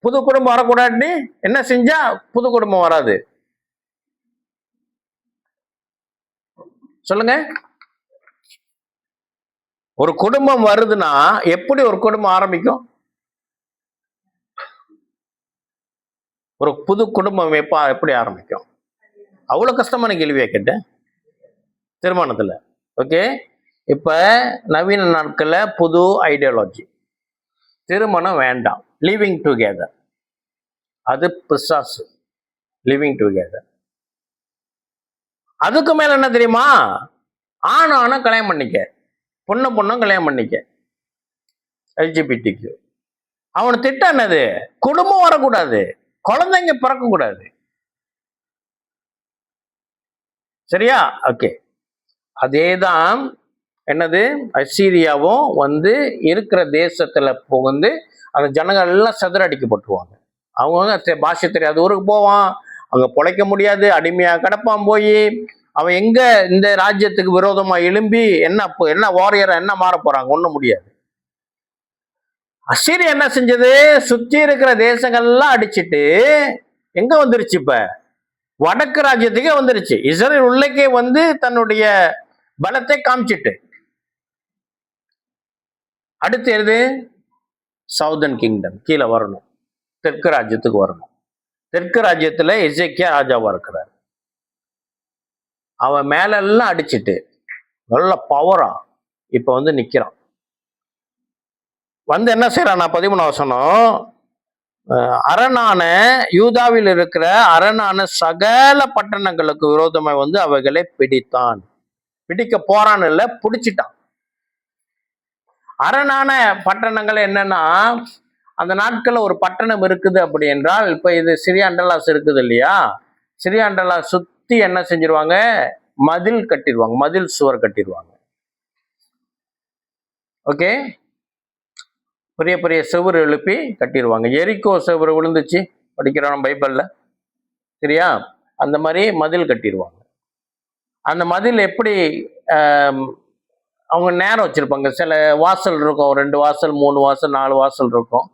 புது குடும்பம் வரக்கூடாதுன்னு என்ன செஞ்சா புது குடும்பம் வராது? சொல்லுங்க. ஒரு குடும்பம் வருதுன்னா எப்படி ஒரு குடும்பம் ஆரம்பிக்கும்? ஒரு புது குடும்பம் எப்படி ஆரம்பிக்கும்? அவ்வளவு கஷ்டமான கேள்வியா கேட்டேன் திருமணத்துல. ஓகே, இப்ப நவீன நாட்கள்ல புது ஐடியாலஜி, திருமணம் வேண்டாம், லிவிங் டுகெதர். அது பிசாசு, லிவிங் டுகெதர். அதுக்கு மேல என்ன தெரியுமா? ஆணும் கல்யாணம் பண்ணிக்க, பொண்ணும் கல்யாணம் பண்ணிக்க. எல்ஜிபிடிக்கு அவனு திட்டம் என்னது? குடும்பம் வரக்கூடாது, குழந்தைங்க பிறக்க கூடாது. சரியா? ஓகே, அதேதான் என்னது, அசீரியாவும் வந்து இருக்கிற தேசத்துல புகுந்து அந்த ஜனங்கள் எல்லாம் சிதறடிக்கப்பட்டுருவாங்க. அவங்க பாஷை தெரியாத ஊருக்கு போவான், அங்க பொழைக்க முடியாது, அடிமையா கிடப்பான். போய் அவன் எங்க இந்த ராஜ்யத்துக்கு விரோதமா எழும்பி என்ன வாரியரா என்ன மாற போறாங்க? ஒண்ணும் முடியாது. அசீரியா என்ன செஞ்சது? சுத்தி இருக்கிற தேசங்கள்லாம் அடிச்சிட்டு எங்க வந்துருச்சு? இப்ப வடக்கு ராஜ்யத்துக்கே வந்துருச்சு. இஸ்ரேல் உள்ளக்கே வந்து தன்னுடைய பலத்தை காமிச்சிட்டு. அடுத்து எது? சவுதர்ன் கிங்டம் கீழே வரணும், தெற்கு ராஜ்யத்துக்கு வரணும். தெற்கு ராஜ்யத்துல எசேக்கியா ராஜாவா இருக்கிறார். அவன் மேல எல்லாம் அடிச்சுட்டு நல்ல பவரா இப்ப வந்து நிக்கிறான். வந்து என்ன செய்யறான்? 13 வசனம், அரணான யூதாவில் இருக்கிற அரணான சகல பட்டணங்களுக்கு விரோதமாய் வந்து அவைகளை பிடித்தான். பிடிக்க போறான்னு இல்ல, பிடிச்சிட்டான். அரணான பட்டணங்கள் என்னன்னா, அந்த நாட்கள்ல ஒரு பட்டணம் இருக்குது அப்படி என்றால், இப்ப இது சிரியாண்டலாஸ் இருக்குது இல்லையா, சிரியாண்டலாஸ் சுத்தி என்ன செஞ்சிருவாங்க? மதில் கட்டிடுவாங்க, மதில் சுவர் கட்டிடுவாங்க. ஓகே, பெரிய பெரிய செவுறு எழுப்பி கட்டிடுவாங்க. எரிக்கோ செவுறு விழுந்துச்சு, படிக்கிறோம் பைபிள்ல, சரியா? அந்த மாதிரி மதில் கட்டிடுவாங்க. அந்த மதில் எப்படி அவங்க நேரம் வச்சிருப்பாங்க. சில வாசல் இருக்கும், 2 வாசல் 3 வாசல் 4 வாசல் இருக்கும்.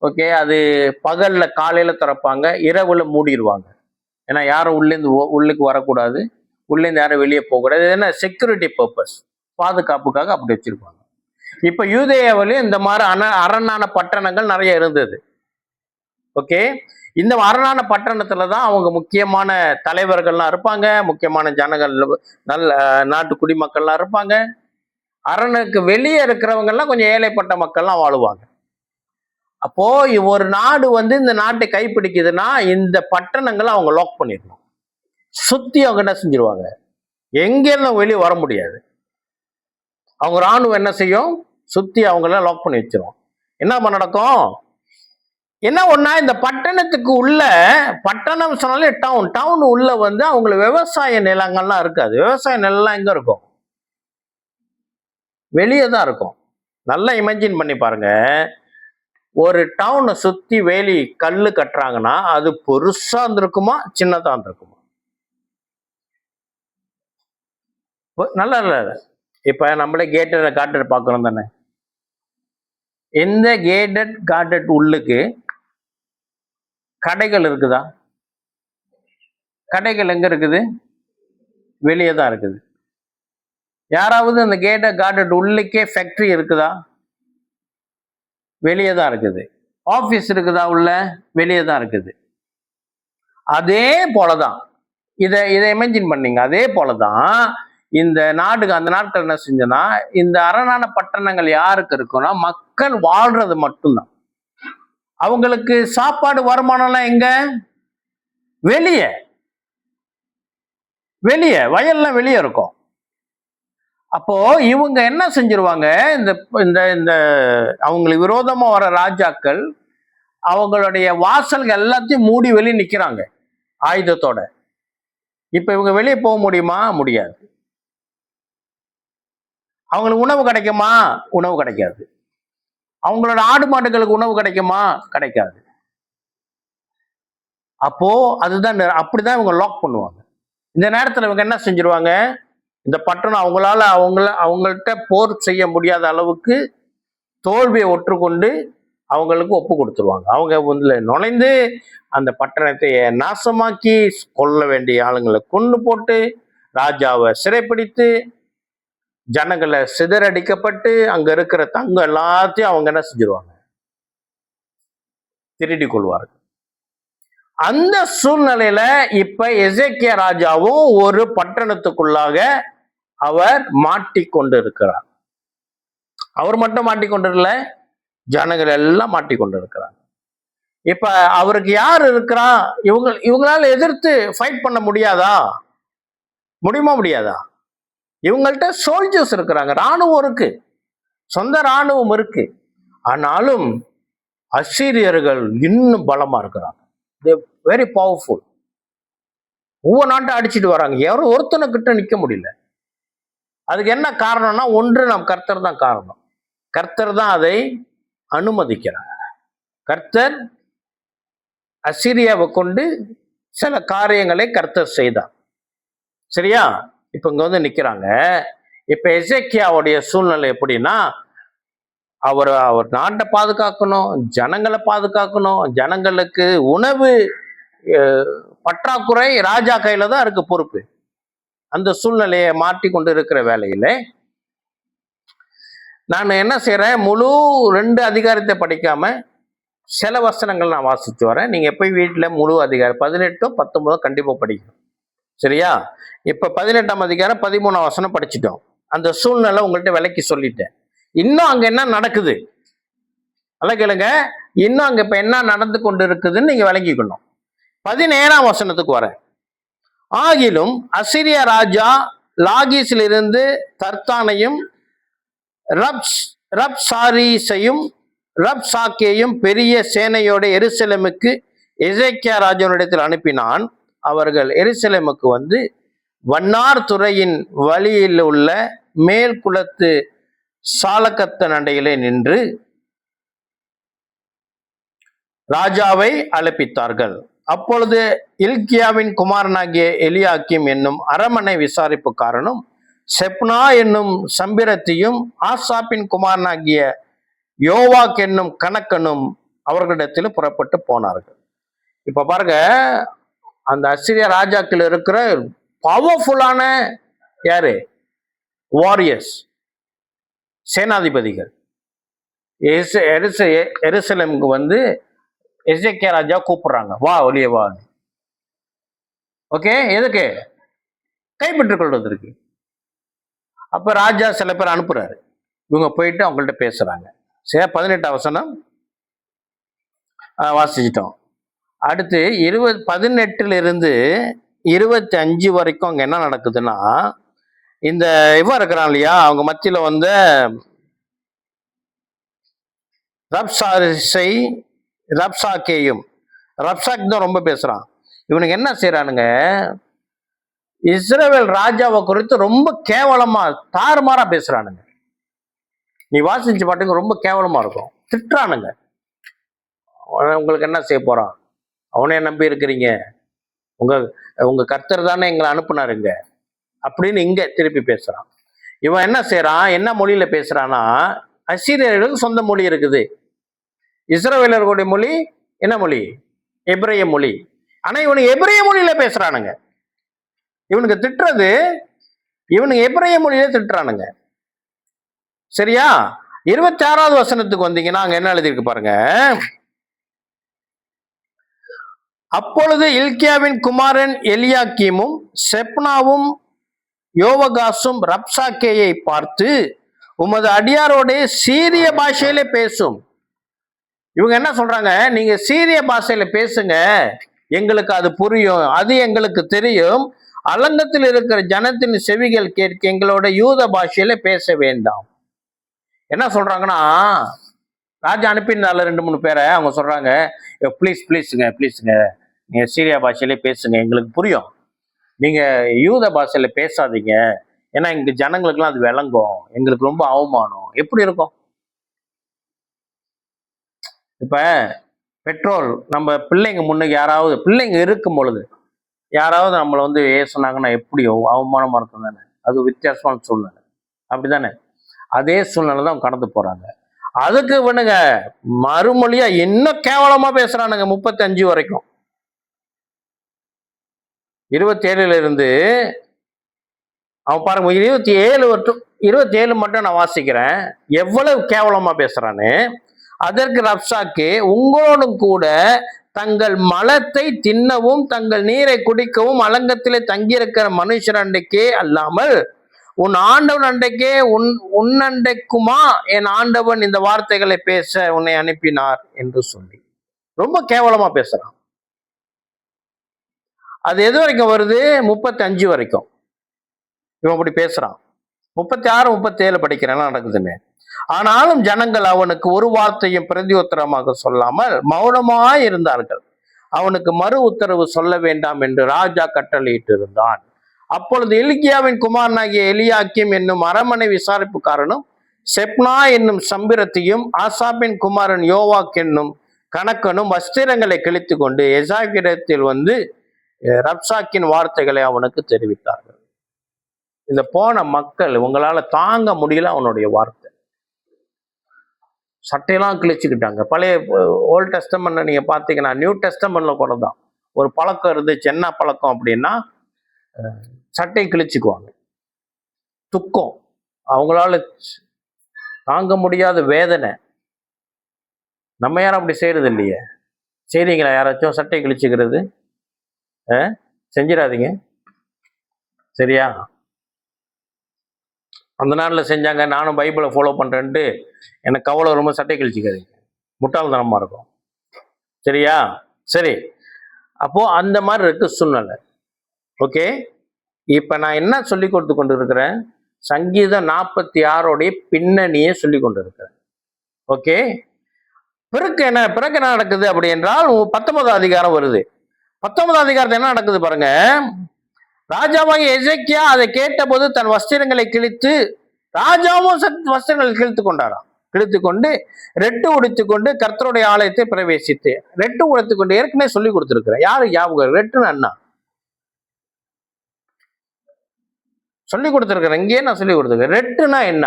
ஓகே, அது பகல்ல காலையில திறப்பாங்க, இரவுல மூடிடுவாங்க. ஏன்னா யாரும் உள்ளுக்கு வரக்கூடாது, உள்ளேருந்து யாரும் வெளியே போகக்கூடாது. என்ன செக்யூரிட்டி பர்பஸ், பாதுகாப்புக்காக அப்படி வச்சிருப்பாங்க. இப்ப யூதேயாவிலையும் இந்த மாதிரி அரணான பட்டணங்கள் நிறைய இருந்தது. ஓகே, இந்த அரணான பட்டணத்துலதான் அவங்க முக்கியமான தலைவர்கள்லாம் இருப்பாங்க, முக்கியமான ஜனங்கள், நல்ல நாட்டு குடிமக்கள்லாம் இருப்பாங்க. அரணுக்கு வெளியே இருக்கிறவங்க எல்லாம் கொஞ்சம் ஏழைப்பட்ட மக்கள்லாம் வாழுவாங்க. அப்போ ஒரு நாடு வந்து இந்த நாட்டை கைப்பிடிக்குதுன்னா இந்த பட்டணங்களை அவங்க லாக் பண்ணிடணும். சுத்தி அவங்க என்ன செஞ்சிருவாங்க? எங்கேருந்து வெளியே வர முடியாது. அவங்க ராணுவம் என்ன செய்யும்? சுத்தி அவங்கள லாக் பண்ணி வச்சிரும். என்ன நடக்கும்? என்ன ஒன்னா, இந்த பட்டணத்துக்கு உள்ள, பட்டணம் சொன்னாலே டவுன் உள்ள வந்து அவங்களுக்கு விவசாய நிலங்கள்லாம் இருக்காது. விவசாய நிலம்லாம் எங்க இருக்கும்? வெளியே தான் இருக்கும். நல்லா இமேஜின் பண்ணி பாருங்க. ஒரு டவுனை சுத்தி வேலி கல்லு கட்டுறாங்கன்னா அது பெருசா இருந்திருக்குமா, சின்னதா இருந்திருக்குமா? நல்லா இல்ல. இப்ப நம்மளே கேட்டட் கார்டட் பாக்குறோம் தானே. இந்த கேட்டட் கார்டட் உள்ளுக்கு கடைகள் இருக்குதா? கடைகள் எங்க இருக்குது? வெளியே தான் இருக்குது. யாராவது அந்த கேட்டட் கார்டட் உள்ளுக்கே ஃபேக்டரி இருக்குதா? வெளியே தான் இருக்குது. ஆபீஸ் இருக்குதா? உள்ள வெளியே தான் இருக்குது. அதே போலதான் இதை இமேஜின் பண்ணீங்க. அதே போலதான் இந்த நாடுக்கு அந்த நாட்கள் என்ன செஞ்சனா, இந்த அரணான பட்டணங்கள் யாருக்கு இருக்குன்னா மக்கள் வாழ்றது மட்டும்தான். அவங்களுக்கு சாப்பாடு வருமானம்லாம் எங்க? வெளியே வயல்லாம் வெளியே இருக்கும். அப்போ இவங்க என்ன செஞ்சிருவாங்க? இந்த இந்த இந்த அவங்களுக்கு விரோதமா வர ராஜாக்கள் அவங்களுடைய வாசல்கள் எல்லாத்தையும் மூடி வெளியே நிக்கிறாங்க ஆயுதத்தோட. இப்ப இவங்க வெளியே போக முடியுமா? முடியாது. அவங்களுக்கு உணவு கிடைக்குமா? உணவு கிடைக்காது. அவங்களோட ஆடு மாடுகளுக்கு உணவு கிடைக்குமா? கிடைக்காது. அப்போ அதுதான், அப்படிதான் இவங்க லாக் பண்ணுவாங்க. இந்த நேரத்துல இவங்க என்ன செஞ்சிருவாங்க? இந்த பட்டணம் அவங்கள்ட்ட போர் செய்ய முடியாத அளவுக்கு தோல்வியை ஒற்றுக்கொண்டு அவங்களுக்கு ஒப்பு கொடுத்துருவாங்க. அவங்க வந்து நுழைந்து அந்த பட்டணத்தை நாசமாக்கி கொல்ல வேண்டிய ஆளுங்களை கொண்டு போட்டு ராஜாவை சிறைப்பிடித்து ஜனங்களை சிதறடிக்கப்பட்டு அங்க இருக்கிற தங்கம் எல்லாத்தையும் அவங்க என்ன செஞ்சிருவாங்க, திருடி கொள்வார்கள். அந்த சூழ்நிலையில இப்ப எசேக்கியா ராஜாவும் ஒரு பட்டணத்துக்குள்ளாக அவர் மாட்டிக்கொண்டு இருக்கிறார். அவர் மட்டும் மாட்டிக்கொண்டிருக்கல, ஜனங்கள் எல்லாம் மாட்டிக்கொண்டு இருக்கிறாங்க. இப்ப அவருக்கு யார் இருக்கிறா? இவங்களால எதிர்த்து ஃபைட் பண்ண முடியாதா? முடியாதா? இவங்கள்ட்ட சோல்ஜர்ஸ் இருக்கிறாங்க, ராணுவம் இருக்கு, சொந்த ராணுவம் இருக்கு. ஆனாலும் அசீரியர்கள் இன்னும் பலமா இருக்கிறாங்க. Very powerful. ஒவ்வொரு நாட்டை அடிச்சுட்டு வராங்க, யாரும் ஒருத்தனை கிட்ட நிக்க முடியல. அதுக்கு என்ன காரணம்னா, ஒன்று நம் கர்த்தர் தான் காரணம். கர்த்தர் தான் அதை அனுமதிக்கிறார். கர்த்தர் அசீரியாவை கொண்டு சில காரியங்களை கர்த்தர் செய்தார். சரியா? இப்ப இங்க வந்து நிக்கிறாங்க. இப்ப எசேக்கியாவுடைய சூழ்நிலை எப்படின்னா, அவர் நாட்டை பாதுகாக்கணும், ஜனங்களை பாதுகாக்கணும், ஜனங்களுக்கு உணவு பற்றாக்குறை ராஜா கையில தான் இருக்கு பொறுப்பு. அந்த சூழ்நிலையை மாற்றி கொண்டு இருக்கிற வேலையில நான் என்ன செய்யறேன், முழு 2 அதிகாரத்தை படிக்காம சில வசனங்கள் நான் வாசிச்சு வரேன். நீங்க போய் வீட்டுல முழு அதிகாரம் 18, 19 கண்டிப்பா படிக்கணும். சரியா? இப்ப 18ஆம் அதிகாரம் 13ஆம் வசனம் படிச்சுட்டோம். அந்த சூழ்நிலை உங்கள்கிட்ட விளக்கி சொல்லிட்டேன். இன்னும் அங்க என்ன நடக்குது அல்ல கேளுங்க, இன்னும் அங்க இப்ப என்ன நடந்து கொண்டு இருக்குதுன்னு நீங்க விளங்கிக்கணும். 17ஆம் வசனத்துக்கு வரேன். ஆகிலும் அசிரியா ராஜா லாகீஸிலிருந்து தர்த்தானையும் ரப்சாரீஸையும் ரப்சாக்கேயும் பெரிய சேனையோட எருசலேமுக்கு எசேக்கியா ராஜாவினிடத்தில் அனுப்பினான். அவர்கள் எருசலேமுக்கு வந்து வண்ணார் துறையின் வழியில் உள்ள மேல் குளத்து சாலக்கத்தன் அண்டையிலே நின்று ராஜாவை அழைப்பித்தார்கள். அப்பொழுது இல்கியாவின் குமாரனாகிய எலியாக்கிம் என்னும் அரமனை விசாரிப்புக்காரனும் செப்னா என்னும் சம்பிரத்தியும் ஆசாப்பின் குமாரனாகிய யோவாக் என்னும் கணக்கனும் அவர்களிடத்தில் புறப்பட்டு போனார்கள். இப்ப பாருங்க, அந்த அசிரியா ராஜாக்கள் இருக்கிற பவர்ஃபுல்லான யாரு? வாரியர்ஸ், சேனாதிபதிகள். எருசலேமுக்கு வந்து எசேக்கியா ராஜா கூப்பிடுறாங்க, வா வெளியே வா. ஓகே, எதுக்கு? கைப்பற்றிக் கொள்வதற்கு. அப்ப ராஜா சில பேர் அனுப்புறாரு, இவங்க போயிட்டு அவங்கள்ட்ட பேசுறாங்க. சரி, 18ஆம் வசனம் வாசிச்சிட்டோம். அடுத்து 18 25 வரைக்கும் அங்க என்ன நடக்குதுன்னா, இந்த இவன் இருக்கிறான் இல்லையா, அவங்க மத்தியில வந்து ரப்சாக்கேயும் ரப்சாக் தான் ரொம்ப பேசுறான். இவனுக்கு என்ன செய்யறானுங்க, இஸ்ரவேல் ராஜாவை குறித்து ரொம்ப கேவலமா தாறுமாறா பேசுறானுங்க. நீ வாசிச்சு பாட்டுங்க, ரொம்ப கேவலமா இருக்கும். திட்டுறானுங்க. உங்களுக்கு என்ன செய்ய போறான், அவனே நம்பி இருக்கிறீங்க, உங்க கர்த்தர் தானே எங்களை அனுப்புனாருங்க அப்படின்னு இங்க திருப்பி பேசுறான். இவன் என்ன செய்யறான், என்ன மொழியில பேசுறான்னா, அசீரியர்களுக்கு சொந்த மொழி இருக்குது. இஸ்ரவேலர்களுடைய மொழி என்ன மொழி? எபிரேய மொழி. ஆனா இவனுக்கு எபிரேய மொழியில பேசுறானுங்க. இவனுக்கு திட்டுறது, இவனுக்கு எபிரேய மொழியில திட்டுறானுங்க. சரியா? 26வது வசனத்துக்கு வந்தீங்கன்னா அங்க என்ன எழுதியிருக்கு பாருங்க. அப்பொழுது இல்கியாவின் குமாரன் எலியாக்கீமும் செப்னாவும் யோவகாசும் ரப்சாக்கேயை பார்த்து, உமது அடியாரோட சீரிய பாஷையில பேசும். இவங்க என்ன சொல்றாங்க, நீங்க சீரிய பாஷையில பேசுங்க, எங்களுக்கு அது புரியும், அது எங்களுக்கு தெரியும். அலங்கத்தில் இருக்கிற ஜனத்தின் செவிகள் கேட்க எங்களோட யூத பாஷையில பேச வேண்டாம். என்ன சொல்றாங்கன்னா, ராஜா அனுப்பினால 2-3 பேரை, அவங்க சொல்றாங்க, ப்ளீஸுங்க நீங்க சீரியா பாஷையிலே பேசுங்க, எங்களுக்கு புரியும். நீங்க யூத பாஷையில பேசாதீங்க, ஏன்னா இங்க ஜனங்களுக்குலாம் அது விளங்கும், எங்களுக்கு ரொம்ப அவமானம். எப்படி இருக்கும்? இப்ப பெட்ரோல் நம்ம பிள்ளைங்க முன்னுக்கு, யாராவது பிள்ளைங்க இருக்கும் பொழுது யாராவது நம்மளை வந்து சொன்னாங்கன்னா எப்படி அவமானமா இருக்கும் தானே? அது வித்தியாசமான சூழ்நிலை, அப்படிதானே? அதே சூழ்நிலை தான் கடந்து போறாங்க. அதுக்கு இவனுங்க மறுமொழியா இன்னும் கேவலமா பேசுறானுங்க. 35 வரைக்கும், 27 அவன் பாருங்க, 27 மட்டும் நான் வாசிக்கிறேன், எவ்வளவு கேவலமா பேசுறான்னு. அதற்கு ரப்சாக்கே, உங்களோடும் கூட தங்கள் மலத்தை தின்னவும் தங்கள் நீரை குடிக்கவும் அலங்கத்திலே தங்கியிருக்கிற மனுஷர் அண்டைக்கே அல்லாமல் உன் ஆண்டவன் அண்டைக்கே உன்னண்டைக்குமா என் ஆண்டவன் இந்த வார்த்தைகளை பேச உன்னை அனுப்பினார் என்று சொல்லி ரொம்ப கேவலமா பேசுறான். அது எது வரைக்கும் வருது? 35 வரைக்கும் இவன் அப்படி பேசுறான். 36, 37 படிக்கிறேன் நடக்குதுன்னு. ஆனாலும் ஜனங்கள் அவனுக்கு ஒரு வார்த்தையும் பிரதியுத்தரமாக சொல்லாமல் மௌனமாய் இருந்தார்கள். அவனுக்கு மறு உத்தரவு சொல்ல வேண்டாம் என்று ராஜா கட்டளையிட்டு இருந்தான். அப்பொழுது எலிகியாவின் குமாரனாகிய எலியாக்கிம் என்னும் அரமனை விசாரிப்புக்காரனும் செப்னா என்னும் சம்பிரத்தையும் ஆசாப்பின் குமாரன் யோவாக் என்னும் கணக்கனும் வஸ்திரங்களை கிழித்து கொண்டு எசாக்கிடத்தில் வந்து ரப்சாக்கின் வார்த்தைகளை அவனுக்கு தெரிவித்தார்கள். இந்த போன மக்கள் உங்களால தாங்க முடியல அவனுடைய வார்த்தை. சட்டையெல்லாம் கிழிச்சுக்கிட்டாங்க. பழைய ஓல்ட் டெஸ்டமெண்ட்ல நீங்க பாத்தீங்கன்னா, நியூ டெஸ்டமெண்ட்ல கூட தான் ஒரு பழக்கம் இருந்துச்சு. என்ன பழக்கம் அப்படின்னா, சட்டை கிழிச்சுக்குவாங்க. துக்கம், அவங்களால தாங்க முடியாத வேதனை. நம்ம யாரும் அப்படி செய்யறது இல்லையே. செய்றீங்களா யாராச்சும் சட்டை கிழிச்சுக்கிறது? செஞ்சிடாதீங்க, சரியா? அந்த நாளில் செஞ்சாங்க, நானும் பைபிளை ஃபாலோ பண்ணுறேன்ட்டு எனக்கு கவலை ரொம்ப சட்டை கிழிச்சிக்காதீங்க, முட்டாள்தனமாக இருக்கும், சரியா? சரி, அப்போது அந்த மாதிரி இருக்கு சூழ்நிலை. ஓகே, இப்போ நான் என்ன சொல்லி கொடுத்து கொண்டு இருக்கிறேன்? சங்கீதம் 46 பின்னணியை சொல்லி கொண்டு இருக்கிறேன். ஓகே, பிறகு என்ன நடக்குது அப்படி என்றால் 19 அதிகாரம் வருது. 19 அதிகாரத்தில் என்ன நடக்குது பாருங்க. ராஜாவாகிய எசேக்கியா அதை கேட்டபோது தன் வஸ்திரங்களை கிழித்து, ராஜாவும் வஸ்திரங்களை கிழித்து கொண்டாராம். கிழித்து கொண்டு ரெட்டு உடுத்து கொண்டு கர்த்தருடைய ஆலயத்தை பிரவேசித்து, ரெட்டு உடுத்து கொண்டு ஏற்கனவே சொல்லி கொடுத்துருக்கிறேன். யாரு ஞாபகம்? ரெட்டுன்னு அண்ணா சொல்லி கொடுத்துருக்கிறேன். இங்கேயே நான் சொல்லி கொடுத்துருக்கேன். ரெட்டுனா என்ன?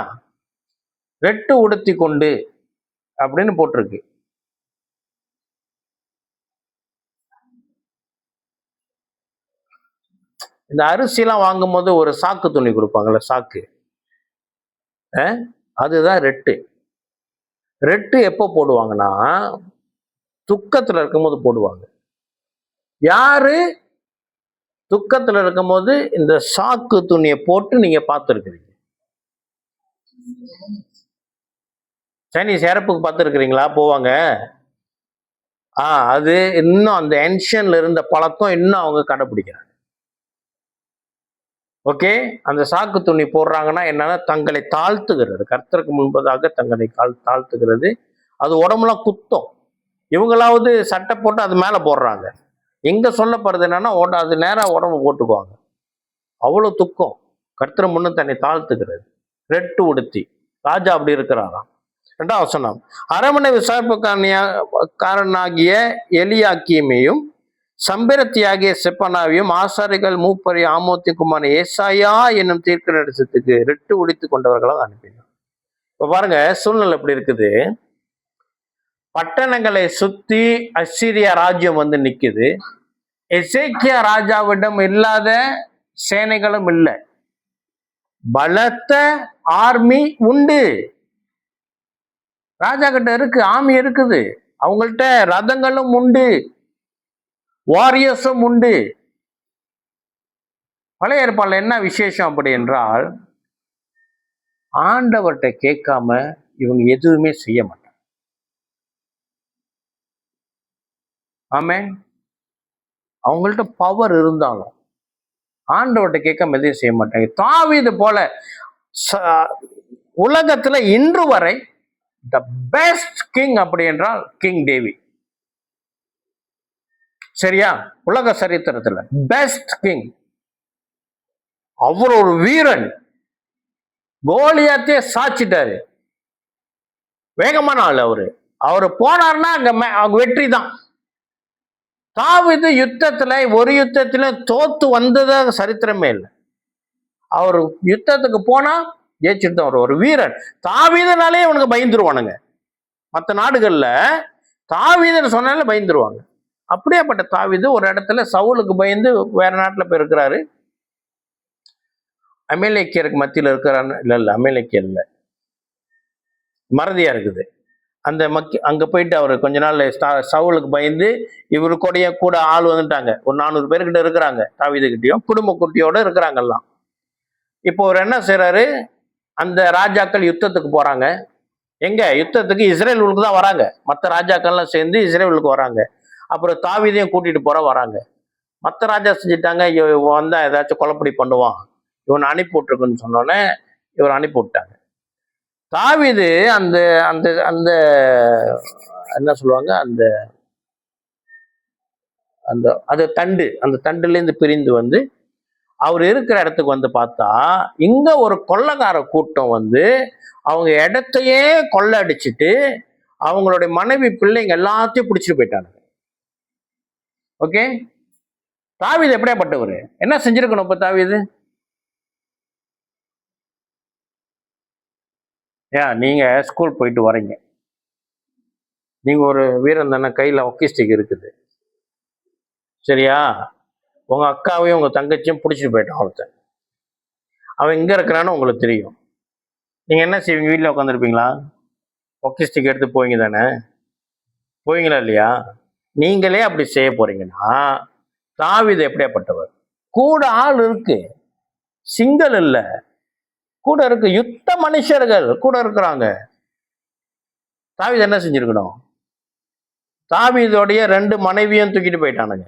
ரெட்டு உடுத்தி கொண்டு அப்படின்னு போட்டிருக்கு. இந்த அரிசிலாம் வாங்கும் போது ஒரு சாக்கு துணி கொடுப்பாங்கல்ல, சாக்கு, அதுதான் ரெட்டு. ரெட்டு எப்போ போடுவாங்கன்னா, துக்கத்துல இருக்கும்போது போடுவாங்க. யாரு துக்கத்துல இருக்கும்போது இந்த சாக்கு துணியை போட்டு நீங்க பார்த்துருக்கிறீங்க? சைனீஸ் இறப்புக்கு பார்த்துருக்கிறீங்களா? போவாங்க. அது இன்னும் அந்த ஏன்ஷியன்ல இருந்த பழக்கம் இன்னும் அவங்க கடைபிடிக்கிறாங்க. ஓகே, அந்த சாக்கு துணி போடுறாங்கன்னா என்னன்னா, தங்களை தாழ்த்துகிறது, கர்த்தருக்கு முன்பதாக தங்களை தாழ்த்துகிறது. அது உடம்புலாம் குத்தம். இவங்களாவது சட்டை போட்டு அது மேல போடுறாங்க. எங்க சொல்லப்படுது என்னன்னா, அது நேரம் உடம்பு போட்டுக்குவாங்க. அவ்வளவு துக்கம். கர்த்தர் முன்னு தன்னை தாழ்த்துகிறது. ரெட்டு உடுத்தி ராஜா அப்படி இருக்கிறாராம். 2ஆம் வசனம், அரமனை விசாரிப்புக்காரனாகிய எலியாக்கீமையும் சம்பிரத்தியாகிய செப்பனாவையும் ஆசாரிகள் மூப்பரி ஆமோத்திக்குமான ஏசாயா என்னும் தீர்க்க தரிசனத்துக்கு ரெட்டு உடித்து கொண்டவர்களாக அனுப்பினார். இப்ப பாருங்க சூழ்நிலை எப்படி இருக்குது. பட்டணங்களை சுத்தி அசீரியா ராஜ்யம் வந்து நிக்குது. எசேக்கியா ராஜாவிடம் இல்லாத சேனைகளும் இல்லை, பலத்த ஆர்மி உண்டு. ராஜா கிட்ட இருக்கு, ஆர்மி இருக்குது, அவங்கள்ட்ட ரதங்களும் உண்டு, வாரியர்ஸும் உண்டு. பழைய ஏற்பாடுல என்ன விசேஷம் அப்படி என்றால், ஆண்டவர்கிட்ட கேட்காம இவங்க எதுவுமே செய்ய மாட்டாங்க. ஆமென். அவங்கள்ட்ட பவர் இருந்தாலும் ஆண்டவர்கிட்ட கேட்காம எதையும் செய்ய மாட்டாங்க. தாவீது போல உலகத்துல இன்று வரை த பெஸ்ட் கிங் அப்படி என்றால் கிங் டேவிட். சரியா? உலக சரித்திரத்துல பெஸ்ட் கிங். அவர் ஒரு வீரன். கோலியாத்தையே சாச்சிட்டாரு. வேகமான ஆள் அவரு போனார்னா அங்க வெற்றி தான். தாவீது யுத்தத்துல ஒரு யுத்தத்திலும் தோத்து வந்ததாக சரித்திரமே இல்லை. அவர் யுத்தத்துக்கு போனா ஜெயிச்சுட்டு தான் ஒரு வீரன். தாவீதுனாலே அவனுக்கு பயந்துருவானுங்க. மற்ற நாடுகள்ல தாவீதுன்னு சொன்னாலே பயந்துருவாங்க. அப்படியேப்பட்ட தாவீது ஒரு இடத்துல சவுலுக்கு பயந்து வேற நாட்டுல போய் இருக்கிறாரு. அமேலேக்கியருக்கு மத்தியில் இருக்கிறான்னு இல்லை, அமேலேக்கியர் இல்லை, மறதியா இருக்குது. அந்த அங்கே போயிட்டு அவர் கொஞ்ச நாள் சவுலுக்கு பயந்து இவரு கூட ஆள் வந்துட்டாங்க. ஒரு 400 பேர்கிட்ட இருக்கிறாங்க. தாவீதுகிட்டையும் குடும்ப குட்டியோட இருக்கிறாங்க எல்லாம். இப்போ அவர் என்ன செய்யறாரு, அந்த ராஜாக்கள் யுத்தத்துக்கு போறாங்க. எங்க யுத்தத்துக்கு இஸ்ரேலுக்கு தான் வராங்க. மற்ற ராஜாக்கள்லாம் சேர்ந்து இஸ்ரேலுக்கு வராங்க. அப்புறம் தாவீதையும் கூட்டிட்டு வராங்க. மற்ற ராஜா செஞ்சுட்டாங்க, இவன் வந்தா ஏதாச்சும் கொலைப்படி பண்ணுவான், இவனை அனுப்பி விட்டுருக்குன்னு சொன்னோன்னே இவர் அனுப்பி விட்டாங்க. தாவீது அந்த அந்த அந்த என்ன சொல்லுவாங்க, அந்த அந்த அது தண்டு, அந்த தண்டுலேருந்து பிரிந்து வந்து அவர் இருக்கிற இடத்துக்கு வந்து பார்த்தா இங்க ஒரு கொள்ளைக்கார கூட்டம் வந்து அவங்க இடத்தையே கொள்ளை அடிச்சுட்டு அவங்களுடைய மனைவி பிள்ளைங்க எல்லாத்தையும் பிடிச்சிட்டு போயிட்டாங்க. ஓகே, தாவீது எப்படியாப்பட்டவர், என்ன செஞ்சிருக்கணும் இப்ப தாவீது? நீங்க ஸ்கூல் போயிட்டு வரீங்க, நீங்க ஒரு வீரன் தானே, கையில ஹாக்கி ஸ்டிக் இருக்குது, சரியா? உங்க அக்காவையும் உங்க தங்கச்சியும் பிடிச்சிட்டு போயிட்டான் ஒருத்தன். அவன் எங்க இருக்கிறான்னு உங்களுக்கு தெரியும். நீங்க என்ன செய்வீங்க? வீட்டில் உட்காந்துருப்பீங்களா? ஹாக்கி ஸ்டிக் எடுத்து போவீங்க தானே, போவீங்களா இல்லையா? நீங்களே அப்படி செய்ய போறீங்கன்னா தாவீது எப்படியாப்பட்டவர்? கூட ஆள் இருக்கு, சிங்கள் இல்ல, கூட இருக்கு, யுத்த மனுஷர்கள் கூட இருக்கிறாங்க. தாவீது என்ன செஞ்சிருக்கணும்? தாவீதோடைய 2 மனைவியும் தூக்கிட்டு போயிட்டானுங்க.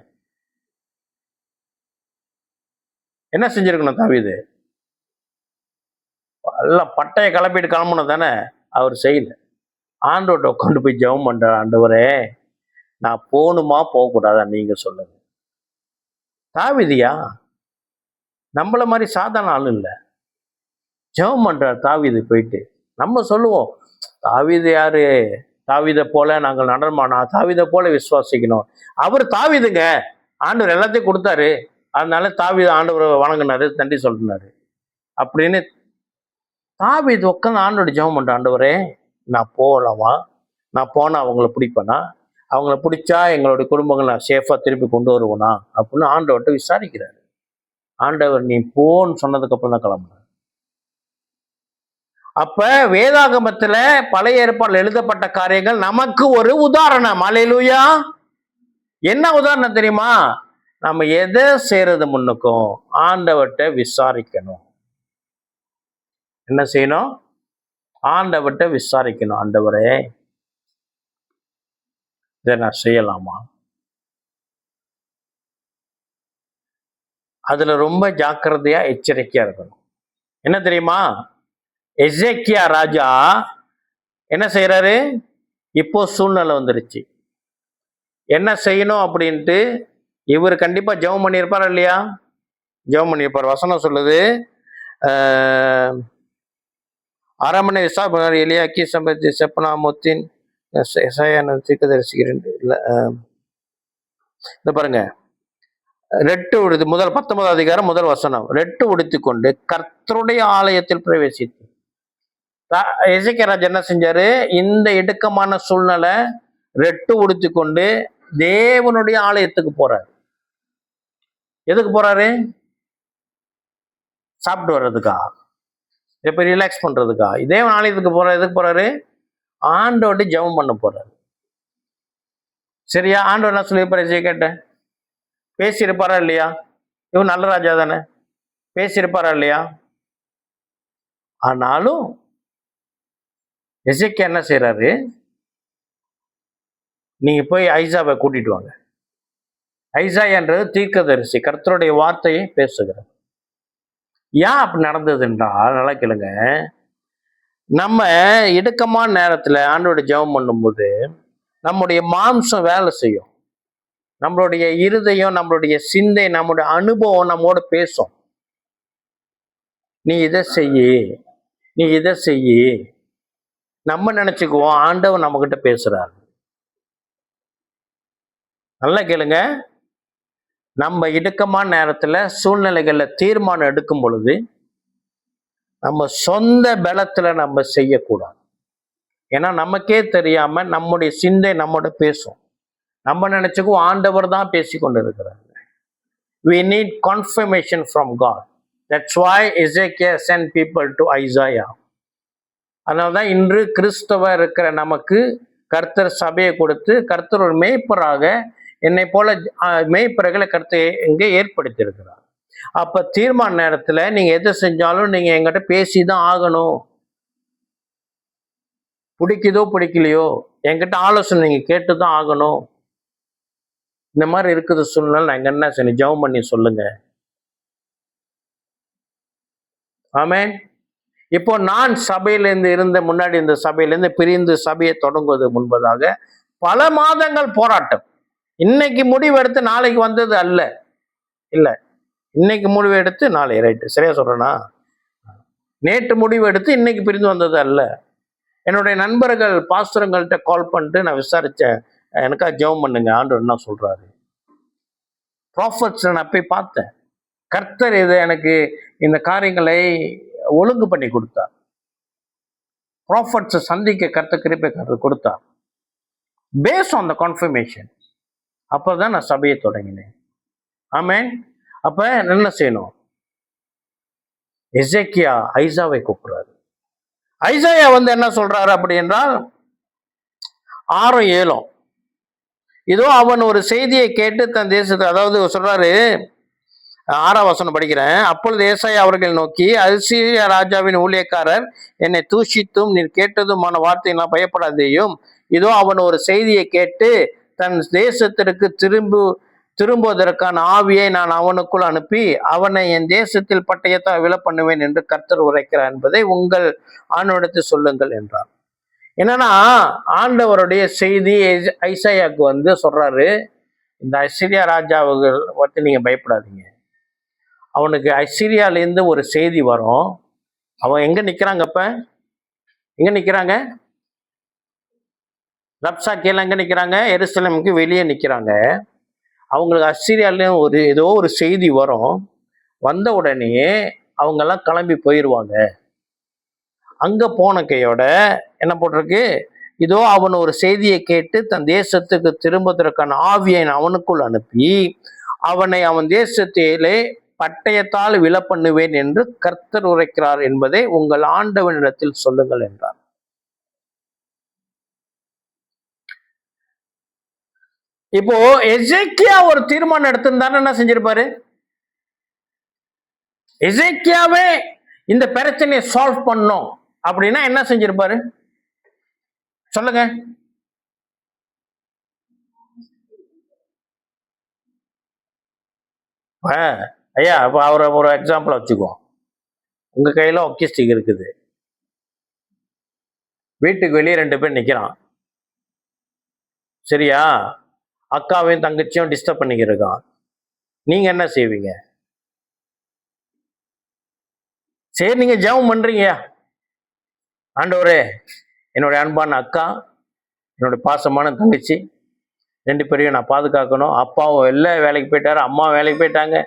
என்ன செஞ்சிருக்கணும் தாவீது? எல்லாம் பட்டையை கிளப்பிட்டு கிளம்பணும் தானே, அவர் செய்யல. ஆண்டவர்கிட்ட உட்காந்து போய் ஜெபம் பண்ற, ஆண்டவரே நான் போகணுமா போகக்கூடாதா நீங்க சொல்லுங்க. தாவீதியா நம்மள மாதிரி சாதாரண ஆள் இல்லை, ஜெபம் பண்றார் தாவீது போயிட்டு. நம்ம சொல்லுவோம் தாவீது யாரு, தாவீதை போல நாங்கள் நடமானா, தாவீதை போல விசுவாசிக்கணும். அவர் தாவீதுங்க, ஆண்டவர் எல்லாத்தையும் கொடுத்தாரு, அதனால தாவீது ஆண்டவர் வணங்கினாரு, நன்றி சொல்லினாரு அப்படின்னு தாவீது உட்காந்து ஆண்டோட ஜெபம் பண்ற, ஆண்டவரே நான் போகலாமா, நான் போனா அவங்கள பிடிப்பேனா, அவங்கள பிடிச்சா எங்களுடைய குடும்பங்களை நான் சேஃபா திருப்பி கொண்டு வருவேனா அப்படின்னு ஆண்டவர்கிட்ட விசாரிக்கிறாரு. ஆண்டவர் நீ போன்னு சொன்னதுக்கு அப்புறம் தான் கிளம்புனார். அப்ப வேதாகமத்துல பழைய ஏற்பாடுல எழுதப்பட்ட காரியங்கள் நமக்கு ஒரு உதாரணம். அல்லேலூயா. என்ன உதாரணம் தெரியுமா? நம்ம எதை செய்யறது முன்னுக்கும் ஆண்டவர்கிட்ட விசாரிக்கணும். என்ன செய்யணும்? ஆண்டவர்கிட்ட விசாரிக்கணும். ஆண்டவரே இதை நான் செய்யலாமா? அதுல ரொம்ப ஜாக்கிரதையா எச்சரிக்கையா இருக்கணும். என்ன தெரியுமா? எசேக்கியா ராஜா என்ன செய்யறாரு? இப்போ சூழ்நிலை வந்துருச்சு, என்ன செய்யணும் அப்படின்ட்டு இவர் கண்டிப்பா ஜெபம் பண்ணியிருப்பார் இல்லையா? ஜெபம் பண்ணியிருப்பார். வசனம் சொல்லுது, அரமனை விசாபனர் எலியாக்கி சம்பத்தி செப்பனாமுத்தின் தீர்க்கதரிசிக்கிறேன் இல்லை, இந்த பாருங்க, ரெட்டு உடுத்து முதல் 19 அதிகாரம் முதல் வசனம், ரெட்டு உடுத்தி கொண்டு கர்த்தருடைய ஆலயத்தில் பிரவேசித்து. எசேக்கியா ராஜா என்ன செஞ்சாரு? இந்த இடுக்கமான சூழ்நிலை ரெட்டு உடுத்தி கொண்டு தேவனுடைய ஆலயத்துக்கு போறாரு. எதுக்கு போறாரு? சாப்பிட்டு வர்றதுக்கா? இப்ப ரிலாக்ஸ் பண்றதுக்கா? தேவன் ஆலயத்துக்கு போறாரு. எதுக்கு போறாரு? ஆண்டோட ஜெபம் பண்ண போறாரு. சரியா? ஆண்டவர் என்ன சொல்லியிருப்பாரு? கேட்டேன், பேசியிருப்பாரா இல்லையா? இவன் நல்ல ராஜா தானே, பேசியிருப்பாரா இல்லையா? ஆனாலும் எசேக்கியா என்ன செய்யறாரு? நீங்க போய் ஐசாவை கூட்டிட்டு வாங்க. ஐசாயான்றது தீர்க்கதரிசி, கர்த்தருடைய வார்த்தையை பேசுகிறார். ஏன் அப்படி நடந்தது என்றால், நல்லா கேளுங்க, நம்ம இடுக்கமான நேரத்துல ஆண்டோட ஜெபம் பண்ணும்போது நம்முடைய மாம்சம் வேலை செய்யும், நம்மளுடைய இருதயம், நம்மளுடைய சிந்தை, நம்முடைய அனுபவம் நம்மோட பேசும். நீ இதை செய்யி, நீ இதை செய்யி. நம்ம நினைச்சுக்குவோம் ஆண்டவன் நம்ம கிட்ட பேசுறாரு. நல்லா கேளுங்க, நம்ம இடுக்கமான நேரத்துல சூழ்நிலைகள்ல தீர்மானம் எடுக்கும் பொழுது நம்ம சொந்த பலத்துல நம்ம செய்யக்கூடாது. ஏன்னா நமக்கே தெரியாம நம்முடைய சிந்தை நம்மோட பேசும். நம்ம நினைச்சுக்குவோம் ஆண்டவர் தான் பேசி கொண்டு இருக்கிறார். We need confirmation from God. That's why Ezekiel sent people to Isaiah. அதனால்தான் இன்று கிறிஸ்தவ இருக்கிற நமக்கு கர்த்தர் சபையை கொடுத்து கர்த்தர் ஒரு மேய்ப்பராக என்னை போல மேய்ப்பர்களை கர்த்தர் இங்கே ஏற்படுத்தி இருக்கிறார். அப்ப தீர்மான நேரத்துல நீங்க எதை செஞ்சாலும் நீங்க எங்கிட்ட பேசிதான் ஆகணும். பிடிக்குதோ பிடிக்கலையோ என்கிட்ட ஆலோசனை நீங்க கேட்டுதான் ஆகணும். இந்த மாதிரி இருக்குது சூழ்நிலை. நாங்க என்ன செய்யணும்? ஜெபம் பண்ணி சொல்லுங்க. ஆமென். இப்போ நான் சபையிலேருந்து இருந்த முன்னாடி இந்த சபையிலேருந்து பிரிந்து சபையை தொடங்குவது முன்பதாக பல மாதங்கள் போராட்டம். இன்னைக்கு முடிவெடுத்து நாளைக்கு வந்தது அல்ல. இல்லை, இன்னைக்கு முடிவு எடுத்து நாளை, ரைட்டு சரியா சொல்றேனா? நேற்று முடிவு எடுத்து இன்னைக்கு பிரிந்து வந்தது அல்ல. என்னுடைய நண்பர்கள் பாஸ்டருங்கள்ட்ட கால் பண்ணிட்டு நான் விசாரிச்சேன், எனக்கா ஜெபம் பண்ணுங்க, ஆண்டவர் என்ன சொல்றாரு. ப்ராஃபட்ஸ் நான் போய் பார்த்தேன். கர்த்தர் இது எனக்கு இந்த காரியங்களை ஒழுங்கு பண்ணி கொடுத்தார். ப்ராஃபட்ஸை சந்திக்க கர்த்தர் கிருபை கொடுத்தார். Base on the confirmation. அப்போதான் நான் சபையை தொடங்கினேன். ஆமென். அப்ப என்ன செய்யணும்? எசேக்கியா ஐசாவை கூப்பிடுறாரு. ஐசாயா என்ன சொல்றாரு அப்படி என்றால் 6:7 இதோ அவன் ஒரு செய்தியை கேட்டு தன் தேசத்தை, அதாவது சொல்றாரு, 6ஆம் வசனம் படிக்கிறேன். அப்பொழுது ஏசாயா அவர்கள் நோக்கி, அசீரியா ராஜாவின் ஊழியக்காரர் என்னை தூஷித்தும் நீர் கேட்டதுமான வார்த்தை நான் பயப்படாதேயும். இதோ அவன் ஒரு செய்தியை கேட்டு தன் தேசத்திற்கு திரும்புவதற்கான ஆவியை நான் அவனுக்குள் அனுப்பி அவனை என் தேசத்தில் பட்டயத்தால் விழ பண்ணுவேன் என்று கர்த்தர் உரைக்கிறார் என்பதை உங்கள் ஆண்டவரிடத்தில் சொல்லுங்கள் என்றார். என்னன்னா, ஆண்டவருடைய செய்தி ஐசாயாவுக்கு சொல்றாரு, இந்த அசீரியா ராஜாவுக்கு நீங்க பயப்படாதீங்க. அவனுக்கு அசீரியாலேருந்து ஒரு செய்தி வரும். அவன் எங்க நிக்கிறாங்க? அப்ப எங்க நிக்கிறாங்க? ரப்சாக்கேல எங்க நிக்கிறாங்க? எருசலேமுக்கு வெளியே நிக்கிறாங்க. அவங்களுக்கு அசீரியாலேயும் ஏதோ ஒரு செய்தி வரும். வந்த உடனே அவங்கெல்லாம் கிளம்பி போயிடுவாங்க. அங்க போன கையோட என்ன போட்டிருக்கு? இதோ அவன் ஒரு செய்தியை கேட்டு தன் தேசத்துக்கு திரும்புவதற்கான ஆவியை அவனுக்குள் அனுப்பி அவனை அவன் தேசத்திலே பட்டயத்தால் விழ பண்ணுவேன் என்று கர்த்தர் உரைக்கிறார் என்பதை உங்கள் ஆண்டவனிடத்தில் சொல்லுங்கள் என்றார். இப்போ எசேக்கியா ஒரு தீர்மானம் எடுத்திருந்தாரு, என்ன செஞ்சிருப்பாரு? எசேக்கியாவே இந்த பிரச்சனையை சால்வ் பண்ணும் அப்படின்னா என்ன செஞ்சிருப்பாரு? சொல்லுங்க. ஐயா, அப்ப அவரை ஒரு எக்ஸாம்பிள் வச்சுக்குவோம். உங்க கையில ஒக்கி ஸ்டிக் இருக்குது. வீட்டுக்கு வெளியே 2 பேர் நிக்கிறான். சரியா? அக்காவையும் தங்கச்சியும் டிஸ்டர்ப் பண்ணிக்கிருக்கான். நீங்க என்ன செய்வீங்க? சரி, நீங்க ஜெபம் பண்றீங்க, ஆண்டவரே என்னுடைய அன்பான அக்கா, என்னுடைய பாசமான தங்கச்சி 2 பேரையும் நான் பாதுகாக்கணும். அப்பாவும் எல்லாம் வேலைக்கு போயிட்டாரு, அம்மா வேலைக்கு போயிட்டாங்க,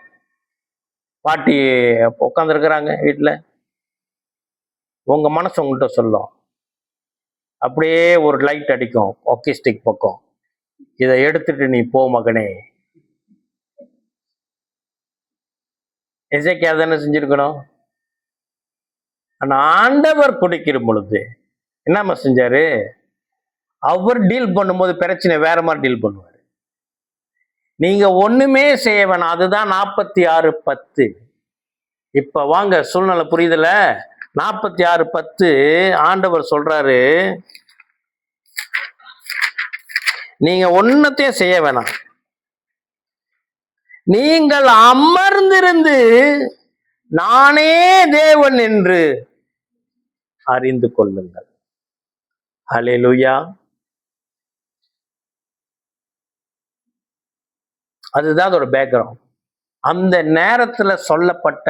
பாட்டி உட்காந்துருக்குறாங்க வீட்டில். உங்க மனசு உங்கள்கிட்ட சொல்லும். அப்படியே ஒரு லைட் அடிக்கும் ஒக்கி ஸ்டிக் பக்கம், இதை எடுத்துட்டு நீ போ மகனே. எசேக்கியா தானே செஞ்சிருக்கணும். ஆனா ஆண்டவர் குடிக்கிற பொழுது என்னம்மா செஞ்சாரு? அவர் டீல் பண்ணும்போது பிரச்சனை வேற மாதிரி டீல் பண்ணுவார். நீங்க ஒண்ணுமே செய்ய வேணாம். அதுதான் 46:10. இப்ப வாங்க, சூழ்நிலை புரியுதுல? 46:10 ஆண்டவர் சொல்றாரு, நீங்க ஒன்னத்தையும் செய்ய வேணாம், நீங்கள் அமர்ந்திருந்து நானே தேவன் என்று அறிந்து கொள்ளுங்கள். ஹல்லேலூயா. அதுதான் அதோட பேக்ரவுண்ட். அந்த நேரத்துல சொல்லப்பட்ட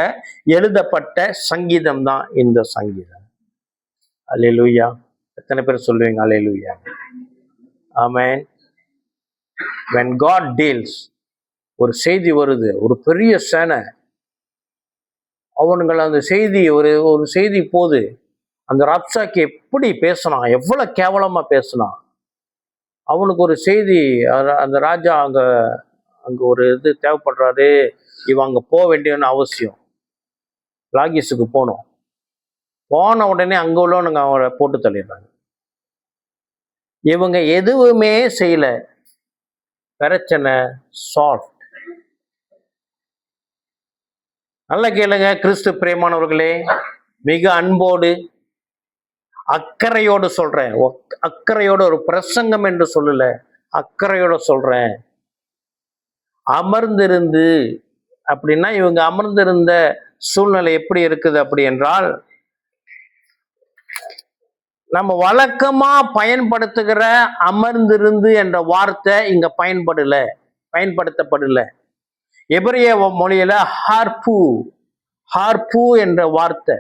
எழுதப்பட்ட சங்கீதம் தான் இந்த சங்கீதம். ஹல்லேலூயா. எத்தனை பேர் சொல்லுவீங்க ஹல்லேலூயா? ஆமென். when God deals, ஒரு செய்தி வருது, ஒரு பெரிய சேனை, அவனுங்களை அந்த செய்தி ஒரு செய்தி போது, அந்த ராப்சாக்கு எப்படி பேசினான், எவ்வளவு கேவலமா பேசினான். அவனுக்கு ஒரு செய்தி, அந்த ராஜா அங்க ஒரு இது தேவைப்படுறாரு, இவன் அங்க போக வேண்டியன்னு அவசியம். லாகிஸுக்கு போனோம். போன உடனே அங்க உள்ளவனுங்க அவரை போட்டு தள்ளிடுறாங்க. இவங்க எதுவுமே செய்யல, பிரச்சனை சால்வ். நல்ல கேளுங்க கிறிஸ்து பிரியமானவர்களே, மிக அன்போடு அக்கறையோடு சொல்றேன். அக்கறையோட ஒரு பிரசங்கம் என்று சொல்லல, அக்கறையோட சொல்றேன். அமர்ந்திருந்து அப்படின்னா இவங்க அமர்ந்திருந்த சூழ்நிலை எப்படி இருக்குது அப்படி என்றால், நம்ம வழக்கமா பயன்படுத்துகிற அமர்ந்திருந்து என்ற வார்த்தை இங்க பயன்படுத்தப்படல. எபிரிய மொழியில ஹார்பு என்ற வார்த்தை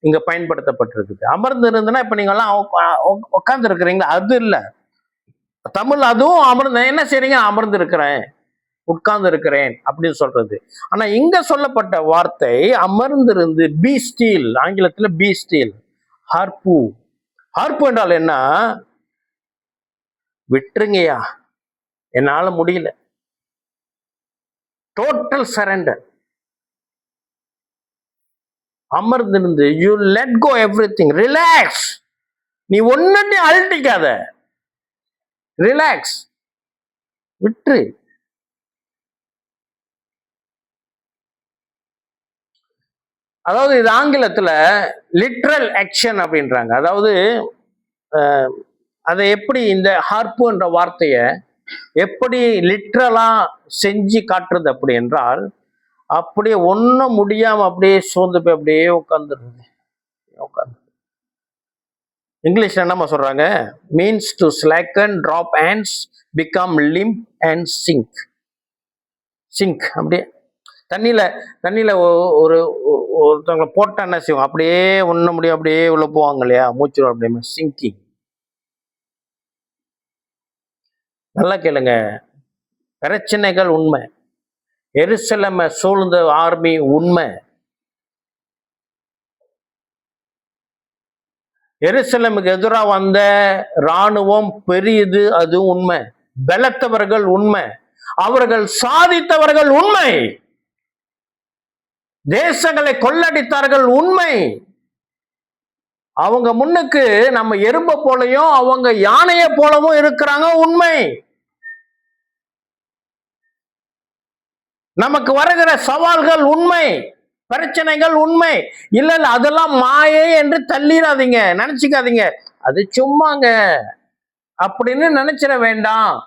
இங்க பயன்படுத்தப்பட்டிருக்குது. அமர்ந்து இருந்துன்னா இப்ப நீங்க எல்லாம் உட்கார்ந்து இருக்கிறீங்களா, அது இல்ல. தமிழ் அதுவும் அமர்ந்து என்ன செய்றீங்க, அமர்ந்து இருக்கிறேன், உட்கார்ந்து இருக்கிறேன் அப்படின்னு சொல்றது. ஆனா இங்க சொல்லப்பட்ட வார்த்தை அமர்ந்திருந்து, பி ஸ்டீல், ஆங்கிலத்துல பி ஸ்டீல். ஹார்பு என்றால் என்ன, விட்டுருங்கய்யா, என்னால முடியல, டோட்டல் சரண்டர். அமர்ந்திருந்து, you let go everything, relax. நீ ஒன்னும் அழட்டிக்காத, ரிலாக்ஸ், விட்டுரு. அதாவது இது ஆங்கிலத்துல லிட்ரல் ஆக்ஷன் அப்படின்றாங்க. அதாவது அதை எப்படி இந்த ஹார்பு என்ற வார்த்தைய எப்படி லிட்ரலா செஞ்சு காட்டுறது அப்படி என்றால், அப்படியே ஒன்னும் முடியாம அப்படியே சோர்ந்து போய் அப்படியே உட்கார்ந்துருது. இங்கிலீஷ்ல என்னமா சொல்றாங்க, means to slacken, drop hands, become limp and sink. அப்படியே தண்ணியில ஒருத்தவங்களை போட்டா என்ன செய்வோம், அப்படியே ஒண்ணு முடியும், அப்படியே உள்ள போவாங்க இல்லையா, மூச்சு அப்படியே சிங்கிங். நல்லா கேளுங்க, பிரச்சனைகள் உண்மை, எருசலேமை சூழ்ந்த ஆர்மி உண்மை, எருசலேமுக்கு எதிராக வந்த இராணுவம் பெரியது, அது உண்மை. பலத்தவர்கள் உண்மை, அவர்கள் சாதித்தவர்கள் உண்மை, தேசங்களை கொள்ளடித்தார்கள் உண்மை. அவங்க முன்னுக்கு நம்ம எறும்பை போலையும் அவங்க யானையை போலவும் இருக்கிறாங்க உண்மை. நமக்கு வருகிற சவால்கள் உண்மை, பிரச்சனைகள் உண்மை. இல்ல அதெல்லாம் மாயை என்று தள்ளிடாதீங்க, நினைச்சுக்காதீங்க, அது சும்மாங்க அப்படின்னு நினைச்சிட வேண்டாம்.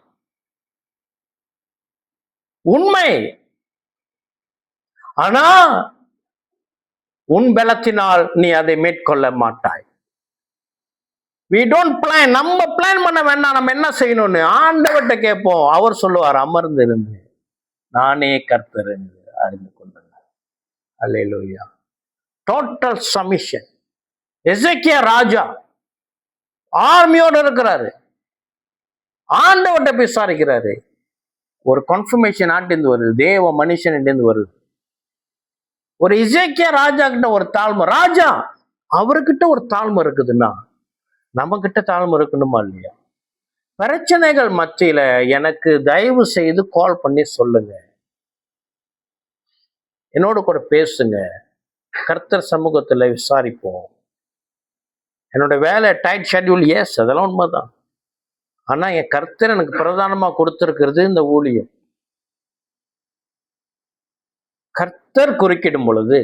உண்மை. ஆனா உன் பலத்தினால் நீ அதை மேற்கொள்ள மாட்டாய். we don't plan. நம்ம பிளான் பண்ண வேண்டாம், நம்ம என்ன செய்யணும்னு ஆண்டவர்கிட்ட கேட்போம். அவர் சொல்லுவார், அமர்ந்து இருந்து நானே கர்த்தர் என்று அறிந்து கொண்டார். அல்லேலூயா. டோட்டல் சமிஷன். எசேக்கியா ராஜா ஆர்மியோட இருக்கிறாரு, ஆண்டவர்கிட்ட விசாரிக்கிறாரு. ஒரு கன்ஃபர்மேஷன் ஆட்டிருந்து வருது, தேவ மனுஷன் வருது. ஒரு எசேக்கியா ராஜா கிட்ட ஒரு தாழ்மை, ராஜா அவர்கிட்ட ஒரு தாழ்மை இருக்குதுன்னா நம்ம கிட்ட தாழ்மை இருக்கணுமா இல்லையா? பிரச்சனைகள் மத்தியில எனக்கு தயவு செய்து கால் பண்ணி சொல்லுங்க, என்னோட கூட பேசுங்க, கர்த்தர் சமூகத்துல விசாரிப்போம். என்னோட வேலை டைட் ஷெட்யூல், எஸ் அதெல்லாம் உண்மைதான். ஆனா என் கர்த்தர் எனக்கு பிரதானமா கொடுத்திருக்கிறது இந்த ஊழியம். கர்த்தர் குறுக்கிடும் பொழுது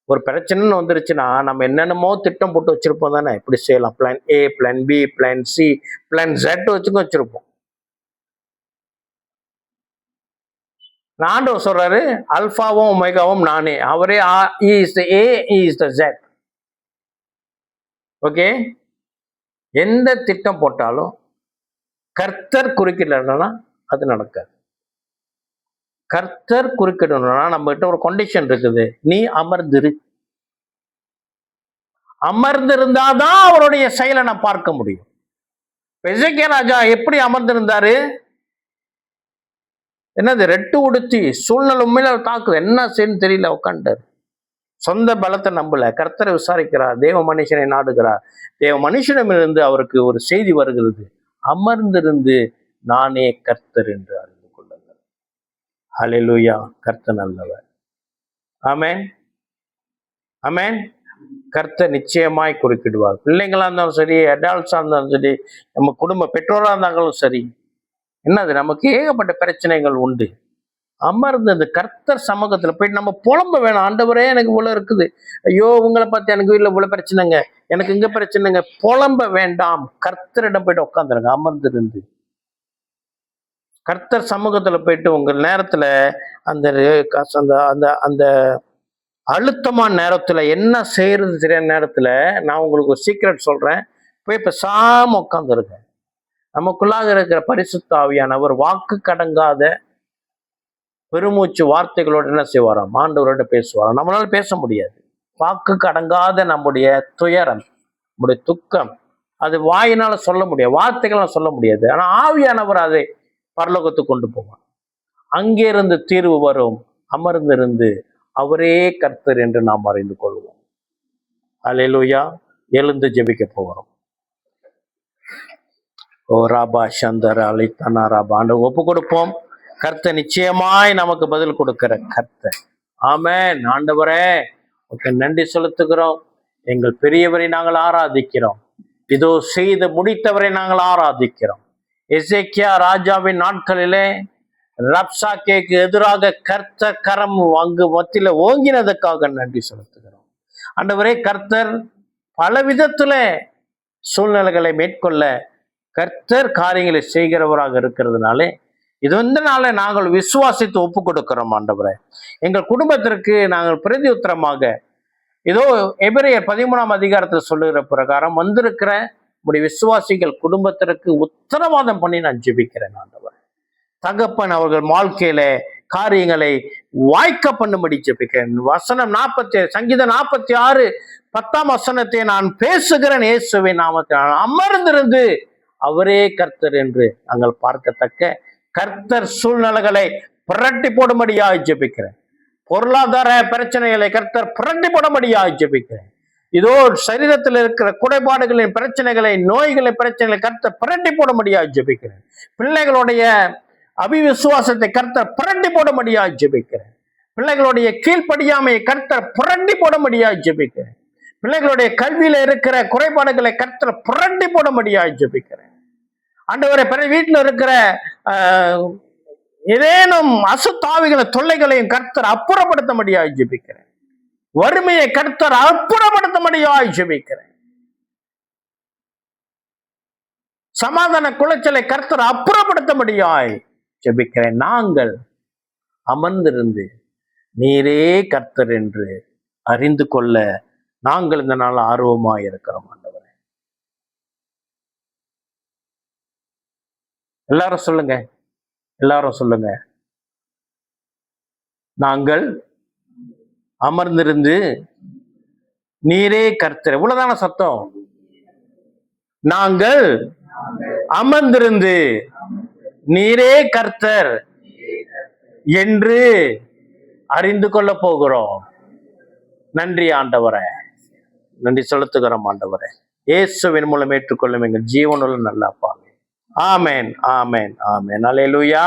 ஒரு பிரச்சனைன்னு வந்துருச்சுன்னா நம்ம என்னென்னமோ திட்டம் போட்டு வச்சிருப்போம் தானே, இப்படி செய்யலாம், plan A, plan B, plan C, plan Z வச்சிருப்போம். ஆண்டவர் சொல்றாரு, அல்பாவும் ஒமேகாவும் நானே. அவரே is the A, is the Z. Okay, எந்த திட்டம் போட்டாலும் கர்த்தர் குறுக்கிடலன்னா அது நடக்காது. கர்த்தர் குறுக்கிடணும்னா நம்ம கிட்ட ஒரு கண்டிஷன் இருக்குது, நீ அமர்ந்திரு. அமர்ந்திருந்தாதான் அவருடைய செயலை நான் பார்க்க முடியும். எசேக்கியா ராஜா எப்படி அமர்ந்திருந்தாரு? என்னது, ரெட்டு உடுத்தி சூழ்நிலை உண்மையில தாக்குது, என்ன செய்யணும் தெரியல, உட்காண்டாரு. சொந்த பலத்தை நம்பல, கர்த்தரை விசாரிக்கிறார், தேவ மனுஷனை நாடுகிறார். தேவ மனுஷனிடமிருந்து அவருக்கு ஒரு செய்தி வருகிறது, அமர்ந்திருந்து நானே கர்த்தர் என்று அறிந்து கொள்ளுங்கள். ஹல்லேலூயா. கர்த்தர் நல்லவர். ஆமென். ஆமென். கர்த்தர் நிச்சயமாய் குறுக்கிடுவார். பிள்ளைங்களா இருந்தாலும் சரி, அடால்ட்ஸா இருந்தாலும் சரி, நம்ம குடும்ப பெற்றோரா இருந்தாலும் சரி. என்னது, நமக்கு ஏகப்பட்ட பிரச்சனைகள் உண்டு. அமர்ந்து அந்த கர்த்தர் சமூகத்துல போயிட்டு நம்ம புலம்ப வேணாம். ஆண்டவரே எனக்கு இவ்வளவு இருக்குது, ஐயோ உங்களை பார்த்து எனக்கு வீட்டுல இவ்வளவு பிரச்சனைங்க, எனக்கு இங்க பிரச்சனைங்க, புலம்ப வேண்டாம். கர்த்தரிடம் போயிட்டு உட்காந்துருங்க. அமர்ந்திருந்து கர்த்தர் சமூகத்துல போயிட்டு உங்க நேரத்துல அந்த அந்த அந்த அந்த அழுத்தமான நேரத்துல என்ன செய்யறது தெரியாத நேரத்துல நான் உங்களுக்கு ஒரு சீக்ரெட் சொல்றேன். போய் பேசாம உட்காந்துருங்க. நமக்குள்ளாக இருக்கிற பரிசுத்த ஆவியானவர் வாக்கு கடங்காத பெருமூச்சு வார்த்தைகளோடு என்ன செய்வாராம், ஆண்டவரோட பேசுவாராம். நம்மளால பேச முடியாது. வாக்குக்கு அடங்காத நம்முடைய துயரம், நம்முடைய துக்கம், அது வாயினால சொல்ல முடியாது, வார்த்தைகளால் சொல்ல முடியாது. ஆனா ஆவியானவர் அதை பரலோகத்துக்கு கொண்டு போவார். அங்கே இருந்து தீர்வு வரும். அமர்ந்திருந்து அவரே கர்த்தர் என்று நாம் அறிந்து கொள்வோம். அல்லேலூயா. எழுந்து ஜெபிக்க போகிறோம். ஓ ராபா சந்தர் அலித்தனா ராபா ஆண்டு ஒப்பு கொடுப்போம். கர்த்தர் நிச்சயமாய் நமக்கு பதில் கொடுக்கிற கர்த்தர். ஆமென். ஆண்டவரே உமக்கு நன்றி செலுத்துகிறோம். எங்கள் பெரியவரை நாங்கள் ஆராதிக்கிறோம். இதோ செய்து முடித்தவரை நாங்கள் ஆராதிக்கிறோம். எசேக்கியா ராஜாவின் நாட்களிலே ரப்சாக்கேக்கு எதிராக கர்த்தர் கரம் அங்கு மத்தியில ஓங்கினதுக்காக நன்றி செலுத்துகிறோம். ஆண்டவரே, கர்த்தர் பல விதத்துல சூழ்நிலைகளை மேற்கொள்ள கர்த்தர் காரியங்களை செய்கிறவராக இருக்கிறதுனாலே இது நாளை நாங்கள் விசுவாசித்து ஒப்பு கொடுக்கிறோம். ஆண்டவரே, எங்கள் குடும்பத்திற்கு நாங்கள் பிரதி உத்தரமாக இதோ எபிரேயர் 13ஆம் அதிகாரத்தில் சொல்லுகிற பிரகாரம் வந்திருக்கிற உடைய விசுவாசிகள் குடும்பத்திற்கு உத்தரவாதம் பண்ணி நான் ஜெபிக்கிறேன். ஆண்டவரே, தகப்பன் அவர்கள் வாழ்க்கையில காரியங்களை வாய்க்க பண்ணும்படி ஜெபிக்கிறேன். வசனம் 47 சங்கீதம் 46 10ஆம் வசனத்தை நான் பேசுகிறேன் இயேசுவின் நாமத்தில். நான் அமர்ந்திருந்து அவரே கர்த்தர் என்று நாங்கள் பார்க்கத்தக்க கர்த்தர் சூழ்நிலைகளை புரட்டி போடும்படியாக ஜெபிக்கிறேன். பொருளாதார பிரச்சனைகளை கர்த்தர் புரட்டி போடும்படியாக ஜெபிக்கிறேன். இதோ சரீரத்தில் இருக்கிற குறைபாடுகளின் பிரச்சனைகளை, நோய்களை, பிரச்சனைகளை கர்த்தர் புரட்டி போடும்படியாக ஜெபிக்கிறேன். பிள்ளைகளுடைய அபிவிசுவாசத்தை கர்த்தர் புரட்டி போடும்படியாக ஜெபிக்கிறேன். பிள்ளைகளுடைய கீழ்ப்படியாமையை கர்த்தர் புரட்டி போடும்படியாக ஜெபிக்கிறேன். பிள்ளைகளுடைய கல்வியில இருக்கிற குறைபாடுகளை கர்த்தர் புரட்டி போடும்படியாக ஜெபிக்கிறேன். ஆண்டவரே, வீட்டில் இருக்கிற ஏதேனும் அசுத்தாவிகளை தொல்லைகளையும் கர்த்தர் அப்புறப்படுத்தும்படியாக ஜெபிக்கிறேன். வறுமையை கர்த்தர் அப்புறப்படுத்தும்படியாக ஜெபிக்கிறேன். சமாதான குலைச்சலை கர்த்தர் அப்புறப்படுத்தும்படியாய் ஜெபிக்கிறேன். நாங்கள் அமர்ந்திருந்து நீரே கர்த்தர் என்று அறிந்து கொள்ள நாங்கள் இந்த நாள் ஆர்வமாய் இருக்கிறோம். ஆண்டவரே, எல்லாரும் சொல்லுங்க, எல்லாரும் சொல்லுங்க. நாங்கள் அமர்ந்திருந்து நீரே கர்த்தர். இவ்வளவுதான சத்தம்? நாங்கள் அமர்ந்திருந்து நீரே கர்த்தர் என்று அறிந்து கொள்ள போகிறோம். நன்றி ஆண்டவரே, நன்றி செலுத்துகிறோம் ஆண்டவரே. இயேசுவின் மூலம் ஏற்றுக்கொள்ளும் எங்கள் ஜீவனுள்ள நல்ல அப்பாவே. ஆமென், ஆமென், ஆமென். அல்லேலூயா.